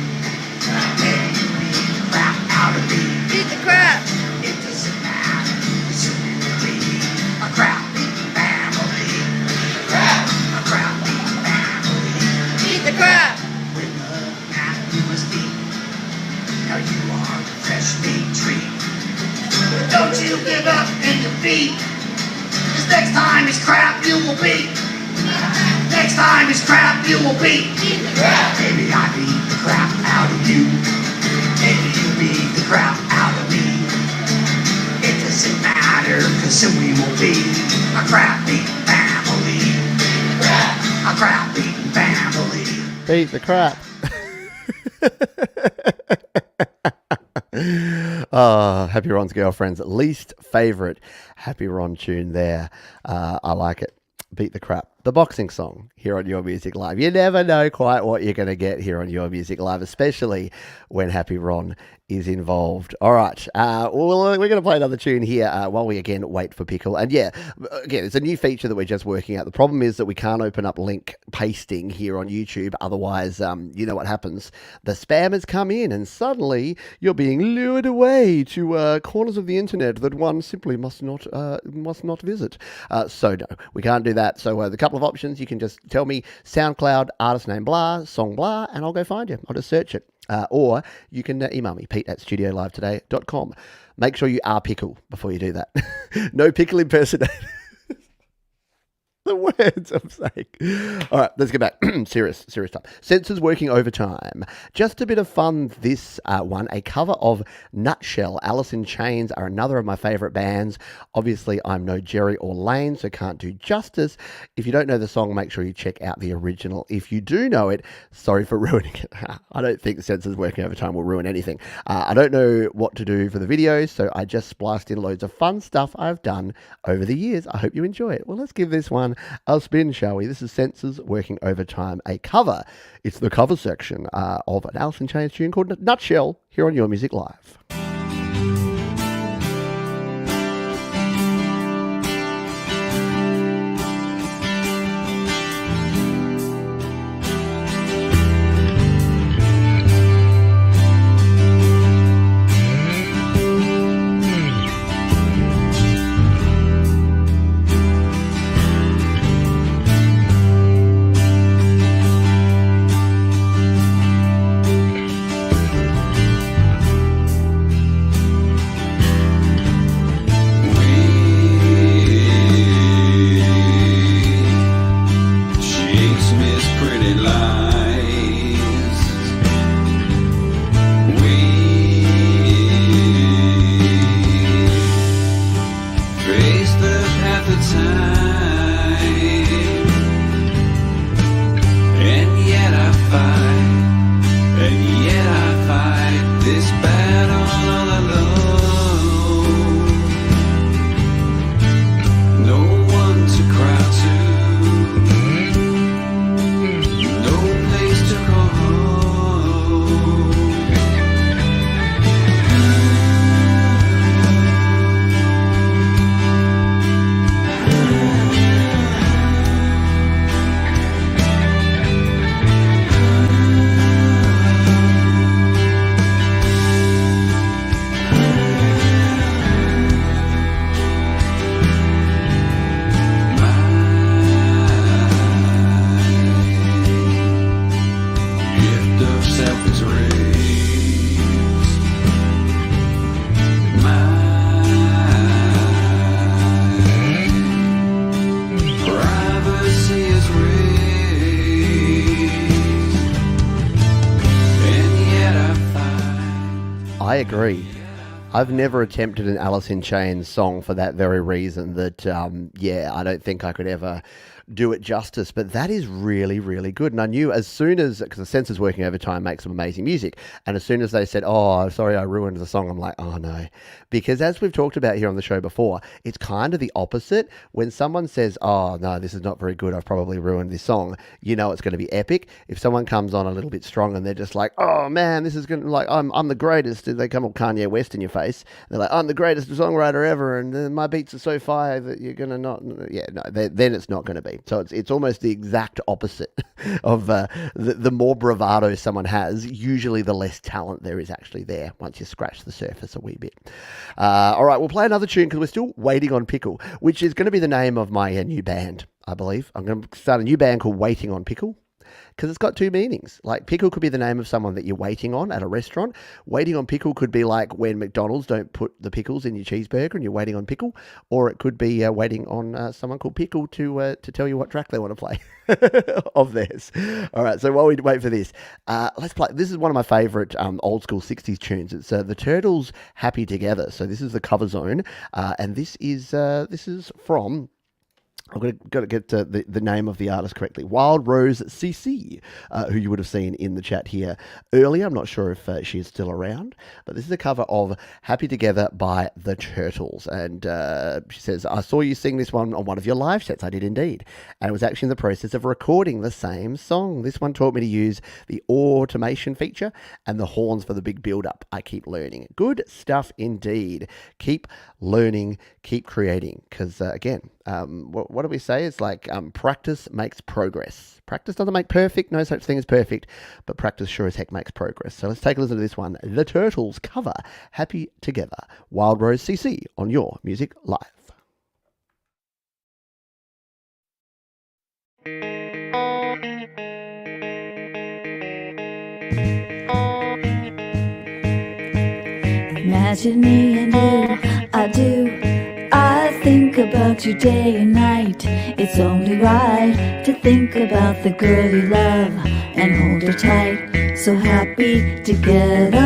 Maybe you beat the crap out of me. Beat the crap! It doesn't matter. Cause who we will be. A crap beating family. A crap beating family. Beat the crap! When the mat you must beat. Now you are the fresh meat treat. But don't you give up in defeat. Cause next time it's crap you will beat. Next time it's crap you will beat. Beat the crap! Maybe I beat the crap out of you. Maybe you beat the crap out of me. It doesn't matter, cause soon we will be a crap beating family. A crap beating family. Beat the crap. Happy Ron's Girlfriend's least favourite Happy Ron tune there. I like it. Beat the Crap. The boxing song here on Your Music Live. You never know quite what you're going to get here on Your Music Live, especially when Happy Ron is involved. All right. We're going to play another tune here while we again wait for Pickle. And yeah, again, it's a new feature that we're just working out. The problem is that we can't open up link pasting here on YouTube. Otherwise, you know what happens. The spammers come in and suddenly you're being lured away to corners of the internet that one simply must not visit. So no, we can't do that. So the couple of options, you can just tell me SoundCloud, artist name blah, song blah, and I'll go find you. I'll just search it. Or you can email me, pete@studiolivetoday.com. Make sure you are Pickle before you do that. No Pickle impersonator. The words I'm saying. All right, let's get back. Serious time. Sensors working overtime. Just a bit of fun, this one. A cover of Nutshell. Alice in Chains are another of my favourite bands. Obviously, I'm no Jerry or Lane, so can't do justice. If you don't know the song, make sure you check out the original. If you do know it, sorry for ruining it. I don't think Sensors working overtime will ruin anything. I don't know what to do for the video, so I just spliced in loads of fun stuff I've done over the years. I hope you enjoy it. Well, let's give this one a spin, shall we? This is Sensors working overtime, a cover. It's the cover section of an Alice in Chains tune called Nutshell here on Your Music Live. I agree. I've never attempted an Alice in Chains song for that very reason that, I don't think I could ever do it justice, but that is really, really good. And I knew as soon as, because the Senses Working Overtime makes some amazing music, and as soon as they said, oh, sorry, I ruined the song, I'm like, oh no. Because as we've talked about here on the show before, it's kind of the opposite. When someone says, oh no, this is not very good, I've probably ruined this song, you know it's going to be epic. If someone comes on a little bit strong and they're just like, oh man, this is going to, like, I'm the greatest, they come all Kanye West in your face, they're like, I'm the greatest songwriter ever, and my beats are so fire that you're going to not, then it's not going to be. So it's almost the exact opposite of the more bravado someone has, usually the less talent there is actually there once you scratch the surface a wee bit. All right, we'll play another tune because we're still waiting on Pickle, which is going to be the name of my new band, I believe. I'm going to start a new band called Waiting on Pickle, because it's got two meanings. Like, pickle could be the name of someone that you're waiting on at a restaurant. Waiting on pickle could be like when McDonald's don't put the pickles in your cheeseburger and you're waiting on pickle. Or it could be waiting on someone called Pickle to tell you what track they want to play of theirs. All right, so while we wait for this, let's play. This is one of my favorite old school 60s tunes. It's the Turtles' Happy Together. So this is the cover zone. And this is from... I've got to get the name of the artist correctly. Wild Rose CC, who you would have seen in the chat here earlier. I'm not sure if she is still around, but this is a cover of Happy Together by the Turtles. And she says, I saw you sing this one on one of your live sets. I did indeed. And it was actually in the process of recording the same song. This one taught me to use the automation feature and the horns for the big build-up. I keep learning. Good stuff indeed. Keep learning, keep creating. Because, again, what do we say? It's like practice makes progress. Practice doesn't make perfect. No such thing as perfect, but practice sure as heck makes progress. So let's take a listen to this one. The Turtles cover Happy Together. Wild Rose CC on Your Music Live. Imagine me and you, I do. I think about you day and night. It's only right to think about the girl you love and hold her tight. So happy together.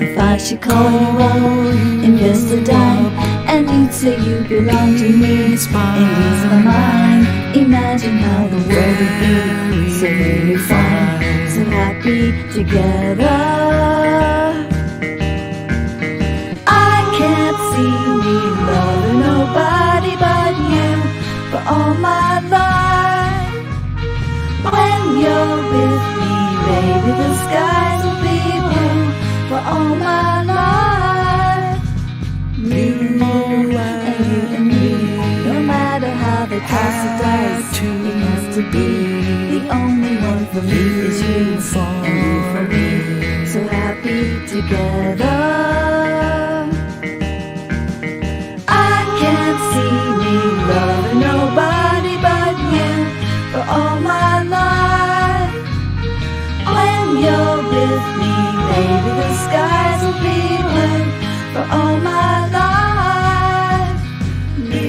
If I should call you up, invest a dime, and you'd say you belong to me, and ease my mind. Imagine how the world would be so very fine, so happy together. See me loving nobody but you for all my life. When you're with me, baby, the skies will be blue for all my life. Me and you and me, no matter how they toss the dice, it has to be the only one for me is you and you for me. So happy together. See me loving nobody but you for all my life. When you're with me, baby, the skies will be blue for all my life. Me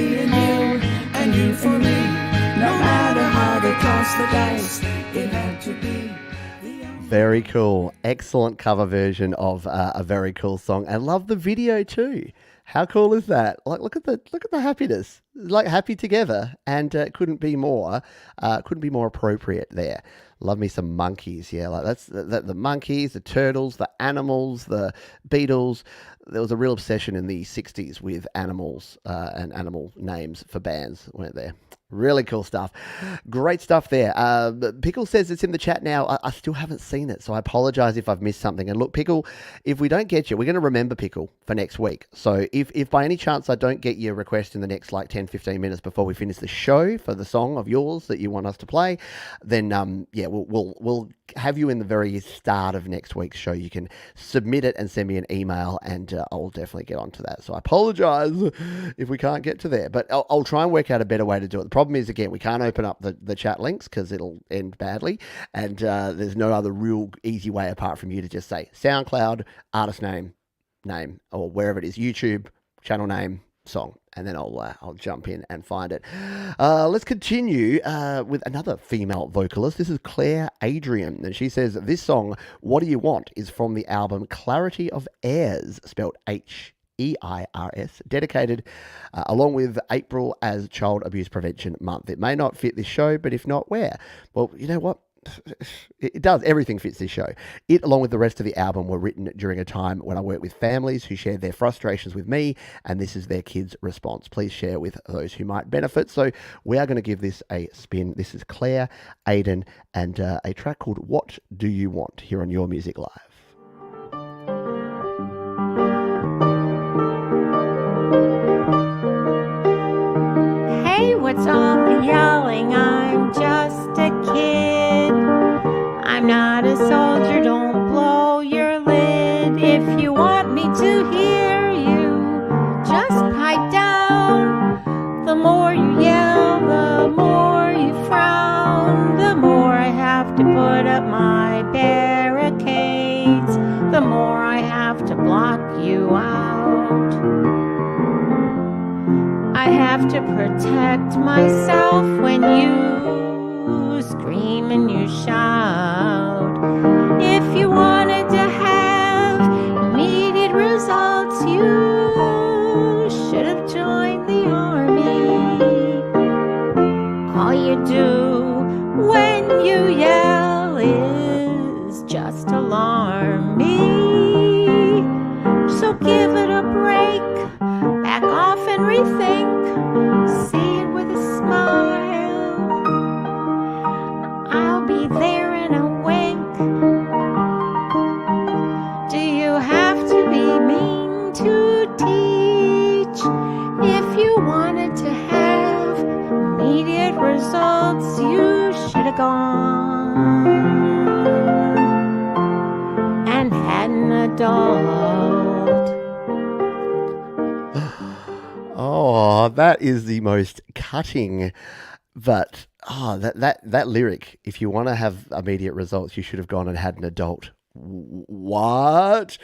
and you for me, no matter how they toss the dice, it had to be. Very cool. Excellent cover version of a very cool song. And love the video too. How cool is that? Like, look at the happiness. Like, happy together, and couldn't be more appropriate there. Love me some monkeys, yeah. Like that's the monkeys, the turtles, the animals, the Beatles. There was a real obsession in the 60s with animals and animal names for bands, weren't there? Really cool stuff. Great stuff there. Pickle says it's in the chat now. I still haven't seen it, so I apologize if I've missed something. And look, Pickle, if we don't get you, we're going to remember Pickle for next week. So if by any chance I don't get your request in the next like 10, 15 minutes before we finish the show for the song of yours that you want us to play, then we'll have you in the very start of next week's show. You can submit it and send me an email, and I'll definitely get onto that. So I apologize if we can't get to there, but I'll try and work out a better way to do it. The problem is, again, we can't open up the chat links because it'll end badly, and there's no other real easy way apart from you to just say SoundCloud, artist name, or wherever it is, YouTube, channel name, song, and then I'll jump in and find it. Let's continue with another female vocalist. This is Claire Adrian, and she says this song, "What Do You Want," is from the album Clarity of Airs, spelled Heirs, dedicated along with April as Child Abuse Prevention Month. It may not fit this show, but if not, where? Well, you know what? It does. Everything fits this show. It, along with the rest of the album, were written during a time when I worked with families who shared their frustrations with me, and this is their kids' response. Please share with those who might benefit. So we are going to give this a spin. This is Claire Aiden and a track called "What Do You Want" here on Your Music Live. Hey, what's all the yelling? I'm just a kid. I'm not a soldier, don't blow your lid. If you want me to hear you, just pipe down. The more you yell, the more you frown. The more I have to put up my barricades, the more I have to block you out. I have to protect myself when you scream and you shout. If you wanted to have immediate results, you should have joined the army. All you do when you yell is just alarm me. So give it a break, back off and rethink. See it with a smile. I'll be there in a wink. Do you have to be mean to teach? If you wanted to have immediate results, you should have gone and had an adult. Oh, that is the most cutting, but that lyric, if you want to have immediate results, you should have gone and had an adult. What?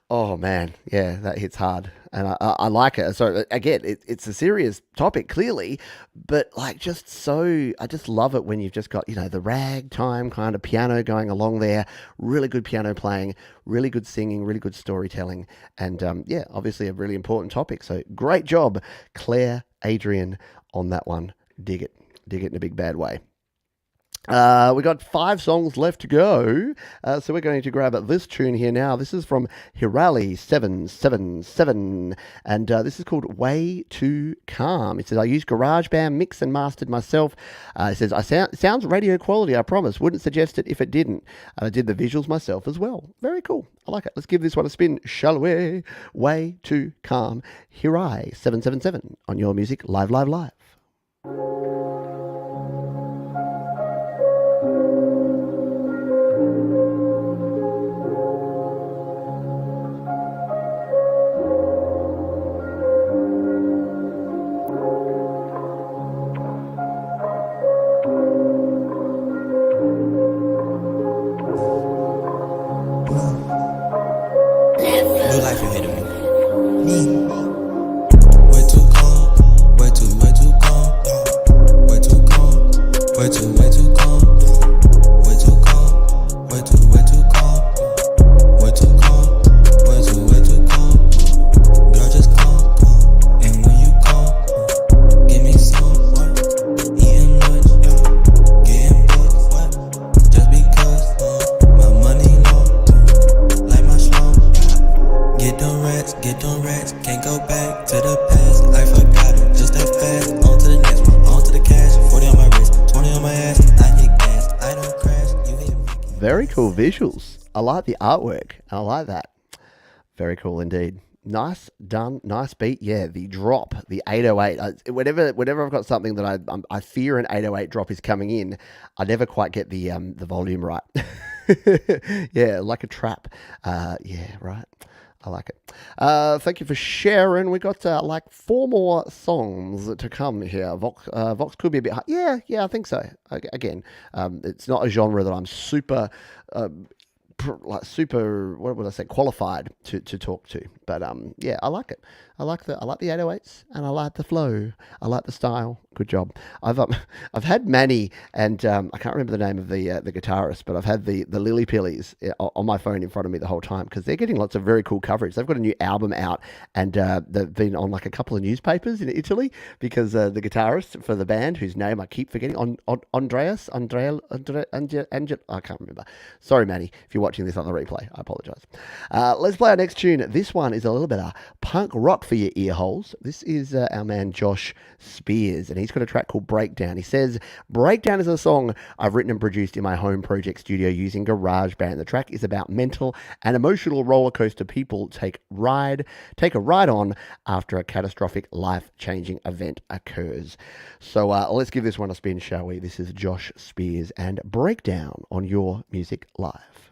Oh man, yeah, that hits hard, and I like it. So again, it's a serious topic, clearly, but like just so, I just love it when you've just got, the ragtime kind of piano going along there, really good piano playing, really good singing, really good storytelling, and yeah, obviously a really important topic. So great job, Claire Adrian, on that one. Dig it in a big bad way. We got 5 songs left to go, so we're going to grab this tune here now. This is from Hirali 777, and this is called Way Too Calm. It says, I used GarageBand, mixed and mastered myself. It says, sounds radio quality, I promise. Wouldn't suggest it if it didn't. I did the visuals myself as well. Very cool. I like it. Let's give this one a spin, shall we? Way Too Calm. Hirai 777 on Your Music Live. New life ahead of me. Way too calm, way too calm, way too calm, way too calm, way too calm, way too calm, way too calm, way too calm. Girl, just calm, and when you calm, give me some, eating lunch, getting booked, just because my money low, like my slum. Get them rats, can't go back to the past. I forgot it, just that fast. On to the next one, on to the cash. 40 on my wrist, 20 on my ass. I hit gas, I don't crash. You hit me. Very cool visuals. I like the artwork. I like that. Very cool indeed. Nice done, nice beat. Yeah, the drop, the 808. Whenever I've got something that I fear an 808 drop is coming in, I never quite get the volume right. Yeah, like a trap. Yeah, right. I like it. Thank you for sharing. We got like 4 more songs to come here. Vox could be a bit hard. Yeah, I think so. Again, it's not a genre that I'm super, what would I say, qualified to talk to. But yeah, I like it. I like the 808s and I like the flow. I like the style. Good job. I've had Manny and I can't remember the name of the guitarist, but I've had the Lily Pillies on my phone in front of me the whole time because they're getting lots of very cool coverage. They've got a new album out and they've been on like a couple of newspapers in Italy because the guitarist for the band, whose name I keep forgetting, Andrea, I can't remember. Sorry, Manny, if you're watching this on the replay, I apologise. Let's play our next tune. This one is a little bit of punk rock for your ear holes. This is our man Josh Spears, and he's got a track called Breakdown. He says, Breakdown is a song I've written and produced in my home project studio using GarageBand. The track is about mental and emotional roller coaster people take a ride on after a catastrophic life-changing event occurs. So let's give this one a spin, shall we? This is Josh Spears and Breakdown on Your Music Live.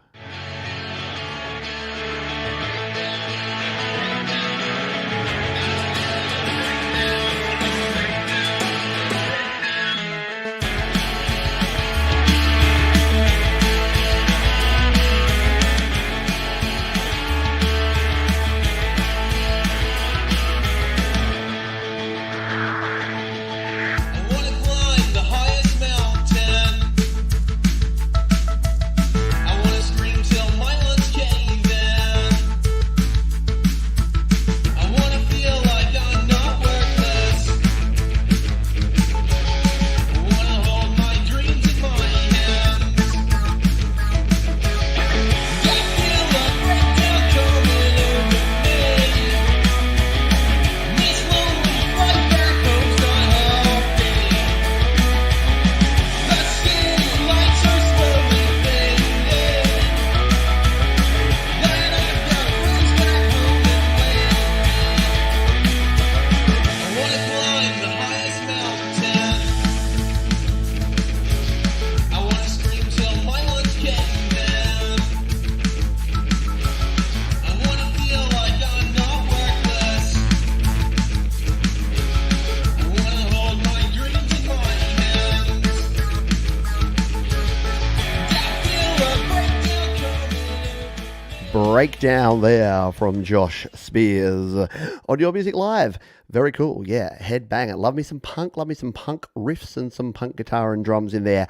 Breakdown there from Josh Spears on Your Music Live. Very cool. Yeah, headbanger. Love me some punk riffs and some punk guitar and drums in there.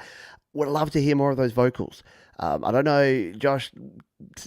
Would love to hear more of those vocals. I don't know, Josh,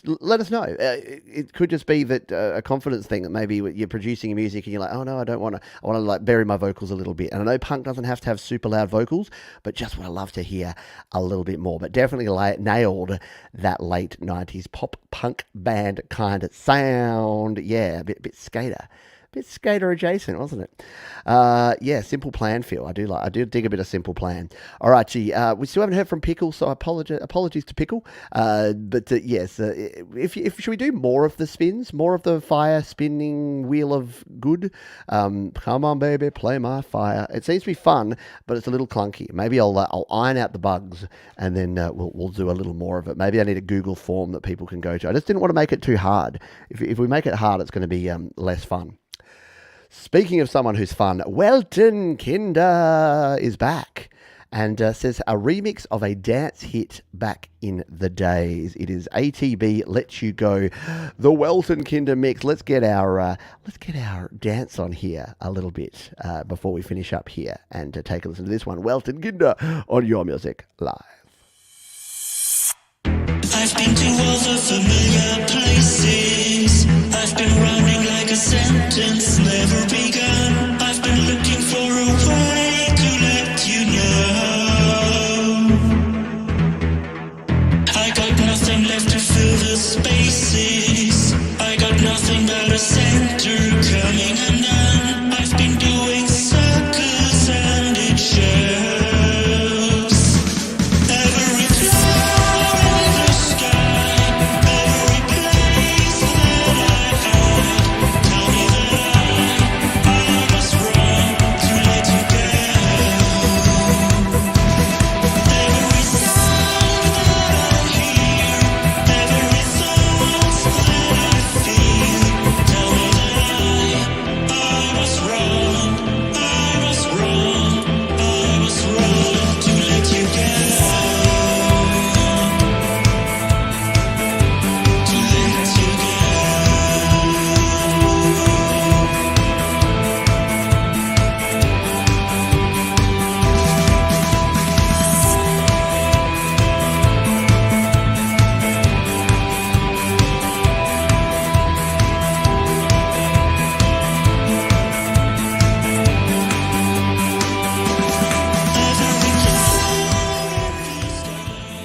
let us know. It could just be that a confidence thing, that maybe you're producing music and you're like, oh no, I want to like bury my vocals a little bit. And I know punk doesn't have to have super loud vocals, but just would love to hear a little bit more. But definitely nailed that late 90s pop punk band kind of sound. Yeah, a bit skater. Bit skater adjacent, wasn't it? Yeah, Simple Plan feel. I do dig a bit of Simple Plan. All right, gee, we still haven't heard from Pickle, so apologies to Pickle. Yes, should we do more of the spins, more of the fire spinning wheel of good? Come on, baby, play my fire. It seems to be fun, but it's a little clunky. Maybe I'll iron out the bugs and then we'll do a little more of it. Maybe I need a Google form that people can go to. I just didn't want to make it too hard. If we make it hard, it's going to be less fun. Speaking of someone who's fun, Welton Kinder is back and says a remix of a dance hit back in the days. It is ATB Let You Go, the Welton Kinder mix. Let's get our dance on here a little bit before we finish up here and take a listen to this one. Welton Kinder on Your Music Live. I've been to all the familiar places. I've been running like a sentence never begun. I've been looking for a way to let you know. I got nothing left to fill the spaces. I got nothing but a center coming undone. I've been doing circles and it shows. I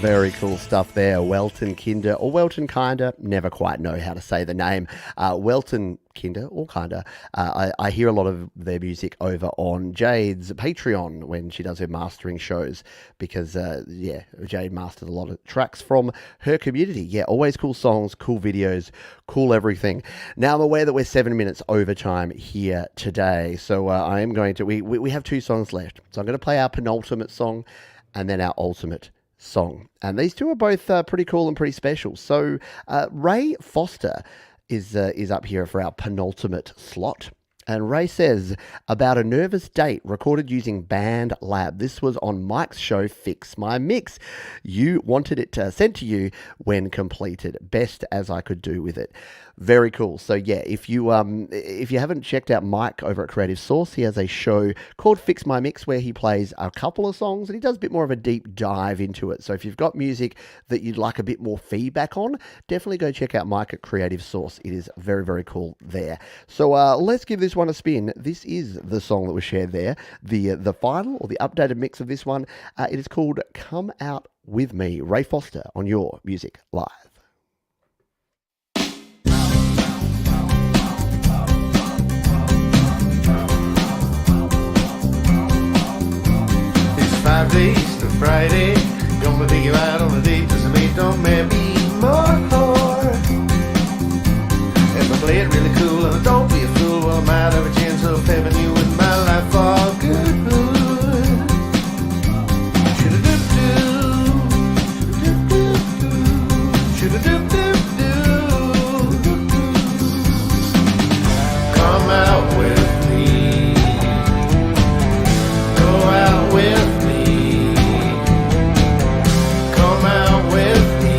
Very cool stuff there. Welton Kinder, or Welton Kinder, never quite know how to say the name. Welton Kinder, or Kinder. I hear a lot of their music over on Jade's Patreon when she does her mastering shows because, Jade mastered a lot of tracks from her community. Yeah, always cool songs, cool videos, cool everything. Now I'm aware that we're 7 minutes overtime here today, so I am going to, we have 2 songs left. So I'm going to play our penultimate song and then our ultimate song. And these two are both pretty cool and pretty special. So Ray Foster is up here for our penultimate slot. And Ray says, about a nervous date recorded using Band Lab. This was on Mike's show, Fix My Mix. You wanted it sent to you when completed. Best as I could do with it. Very cool. So yeah, if you haven't checked out Mike over at Creative Source, he has a show called Fix My Mix where he plays a couple of songs and he does a bit more of a deep dive into it. So if you've got music that you'd like a bit more feedback on, definitely go check out Mike at Creative Source. It is very, very cool there. So let's give this one a spin. This is the song that was shared there. The final or the updated mix of this one. It is called Come Out With Me. Ray Foster on Your Music Live. It's 5 days to Friday. Gonna take you out on a date just to make on maybe more. If I play it really cool and I don't be a fool, well, I might have a chance of having you in my life for good. Come out with me. Go out with me. Come out with me.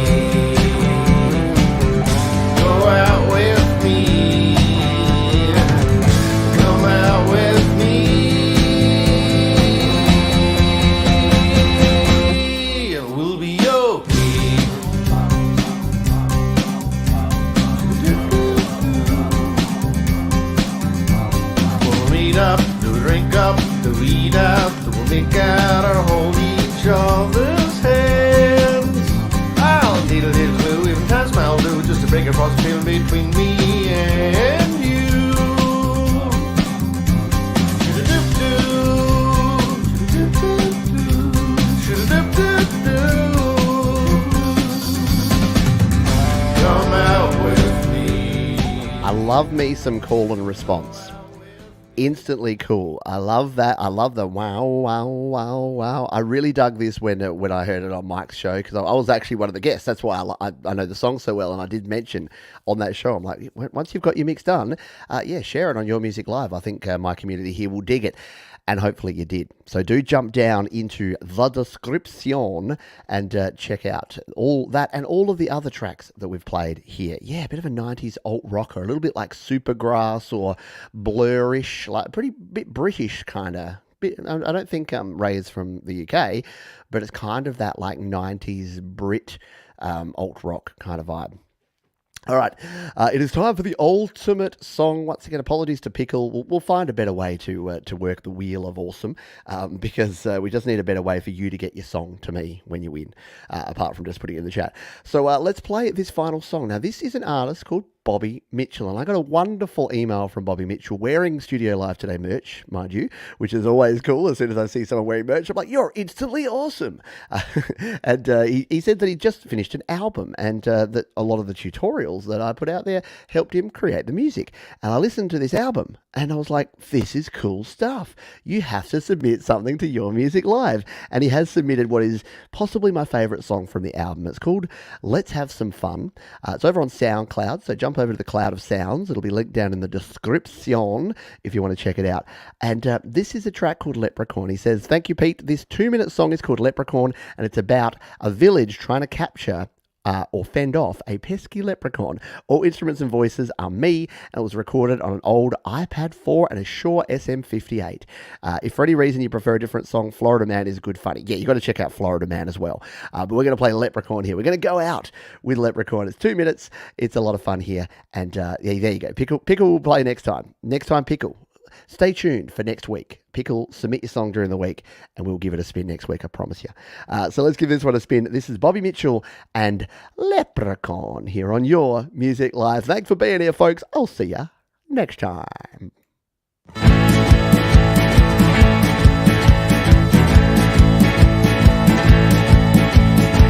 Go out with me. Come out with me. And we'll be okay. We'll meet up, to drink up, to eat up, we'll make out or hold each other's hands. I'll need a little glue, even time smile do, just to break across the feeling between me and you. Come out with me. I love me some call and response. Instantly cool. I love that. I love the wow, wow, wow, wow. I really dug this when I heard it on Mike's show because I was actually one of the guests. That's why I know the song so well. And I did mention on that show, I'm like, once you've got your mix done, share it on Your Music Live. I think my community here will dig it. And hopefully you did. So do jump down into the description and check out all that and all of the other tracks that we've played here. Yeah, a bit of a 90s alt rocker, a little bit like Supergrass or Blurish, like pretty bit British kind of. I don't think Ray is from the UK, but it's kind of that like 90s Brit alt rock kind of vibe. All right, it is time for the ultimate song. Once again, apologies to Pickle. We'll find a better way to work the wheel of awesome because we just need a better way for you to get your song to me when you win, apart from just putting it in the chat. So let's play this final song. Now, this is an artist called Bobby Mitchell, and I got a wonderful email from Bobby Mitchell wearing Studio Live Today merch, mind you, which is always cool. As soon as I see someone wearing merch, I'm like, you're instantly awesome. And he said that he just finished an album and that a lot of the tutorials that I put out there helped him create the music. And I listened to this album and I was like, this is cool stuff. You have to submit something to Your Music Live. And he has submitted what is possibly my favorite song from the album. It's called Let's Have Some Fun. It's over on SoundCloud, so jump over to the Cloud of Sounds. It'll be linked down in the description if you want to check it out. And this is a track called Leprechaun. He says, thank you, Pete. This 2-minute song is called Leprechaun, and it's about a village trying to capture or fend off a pesky leprechaun. All instruments and voices are me, and it was recorded on an old iPad 4 and a Shure SM58. If for any reason you prefer a different song, Florida Man is good funny. Yeah, you got to check out Florida Man as well. But we're going to play Leprechaun here. We're going to go out with Leprechaun. It's 2 minutes. It's a lot of fun here. And there you go. Pickle will play next time. Next time, Pickle. stay tuned for next week. Pickle, submit your song during the week and we'll give it a spin next week, I promise you. So let's give this one a spin. This is Bobby Mitchell and Leprechaun here on Your Music Live. Thanks for being here, folks. I'll see you next time.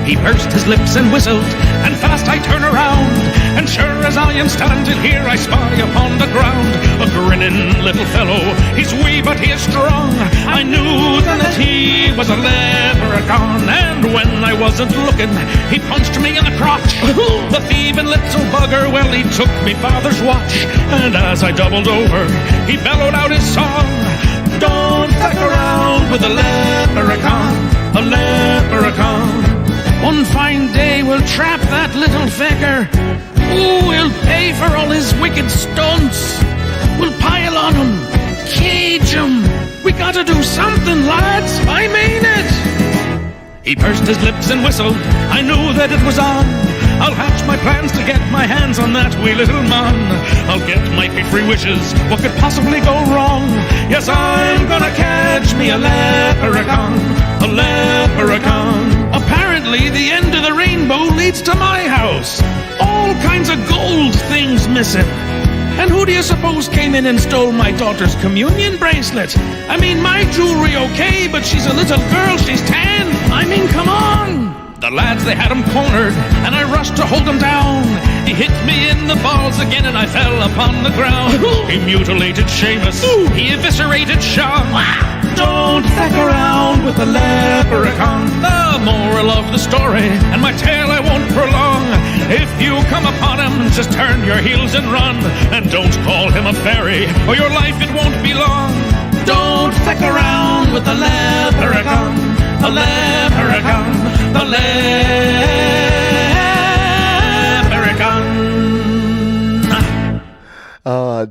He pursed his lips and whistled, and fast I turn around, and sure as I am standing here, I spy upon the ground a grinning little fellow. He's wee, but he is strong. I knew then that he was a leprechaun, and when I wasn't looking, he punched me in the crotch. The thieving little bugger, well, he took me father's watch, and as I doubled over, he bellowed out his song. Don't fuck around with a leprechaun, a leprechaun. One fine day we'll trap that little fecker. Ooh, we'll pay for all his wicked stunts. We'll pile on him, cage him. We gotta do something, lads, I mean it. He pursed his lips and whistled, I knew that it was on. I'll hatch my plans to get my hands on that wee little man. I'll get my 3 wishes, what could possibly go wrong? Yes, I'm gonna catch me a leprechaun, a leprechaun. Apparently the end of the rainbow leads to my house. All kinds of gold things missing. And who do you suppose came in and stole my daughter's communion bracelet? I mean, my jewelry okay, but she's a little girl, she's 10. I mean, come on. The lads, they had him cornered, and I rushed to hold him down. He hit me in the balls again, and I fell upon the ground. He mutilated Seamus, he eviscerated Sean. Don't fuck around with the leprechaun. The moral of the story, and my tale I won't prolong. If you come upon him, just turn your heels and run. And don't call him a fairy, or your life it won't be long. Don't fuck around with the leprechaun, the leprechaun, the leprechaun.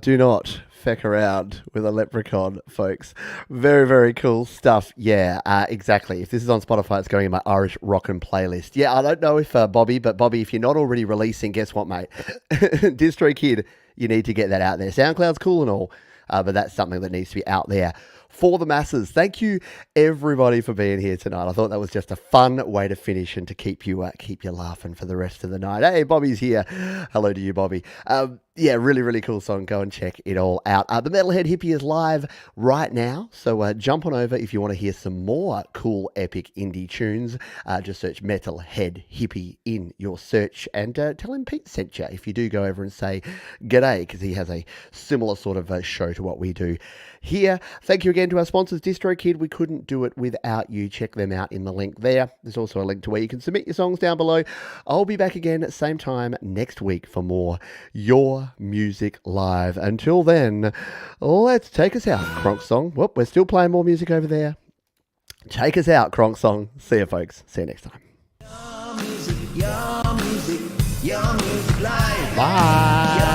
Do not feck around with a leprechaun, folks. Very, very cool stuff. Yeah, exactly. If this is on Spotify, it's going in my Irish Rockin' playlist. Yeah, I don't know if Bobby, but Bobby, if you're not already releasing, guess what, mate? DistroKid, you need to get that out there. SoundCloud's cool and all, but that's something that needs to be out there for the masses. Thank you, everybody, for being here tonight. I thought that was just a fun way to finish and to keep you laughing for the rest of the night. Hey, Bobby's here. Hello to you, Bobby. Yeah, really, really cool song. Go and check it all out. The Metalhead Hippie is live right now, so jump on over if you want to hear some more cool, epic indie tunes. Just search Metalhead Hippie in your search and tell him Pete sent you if you do go over and say g'day, because he has a similar sort of show to what we do here. Thank you again to our sponsors, DistroKid. We couldn't do it without you. Check them out in the link there. There's also a link to where you can submit your songs down below. I'll be back again at the same time next week for more Your Music Live. Until then, let's take us out, Kronk Song. Whoop, we're still playing more music over there. Take us out, Kronk Song. See you, folks. See you next time. Your music, your music live. Bye.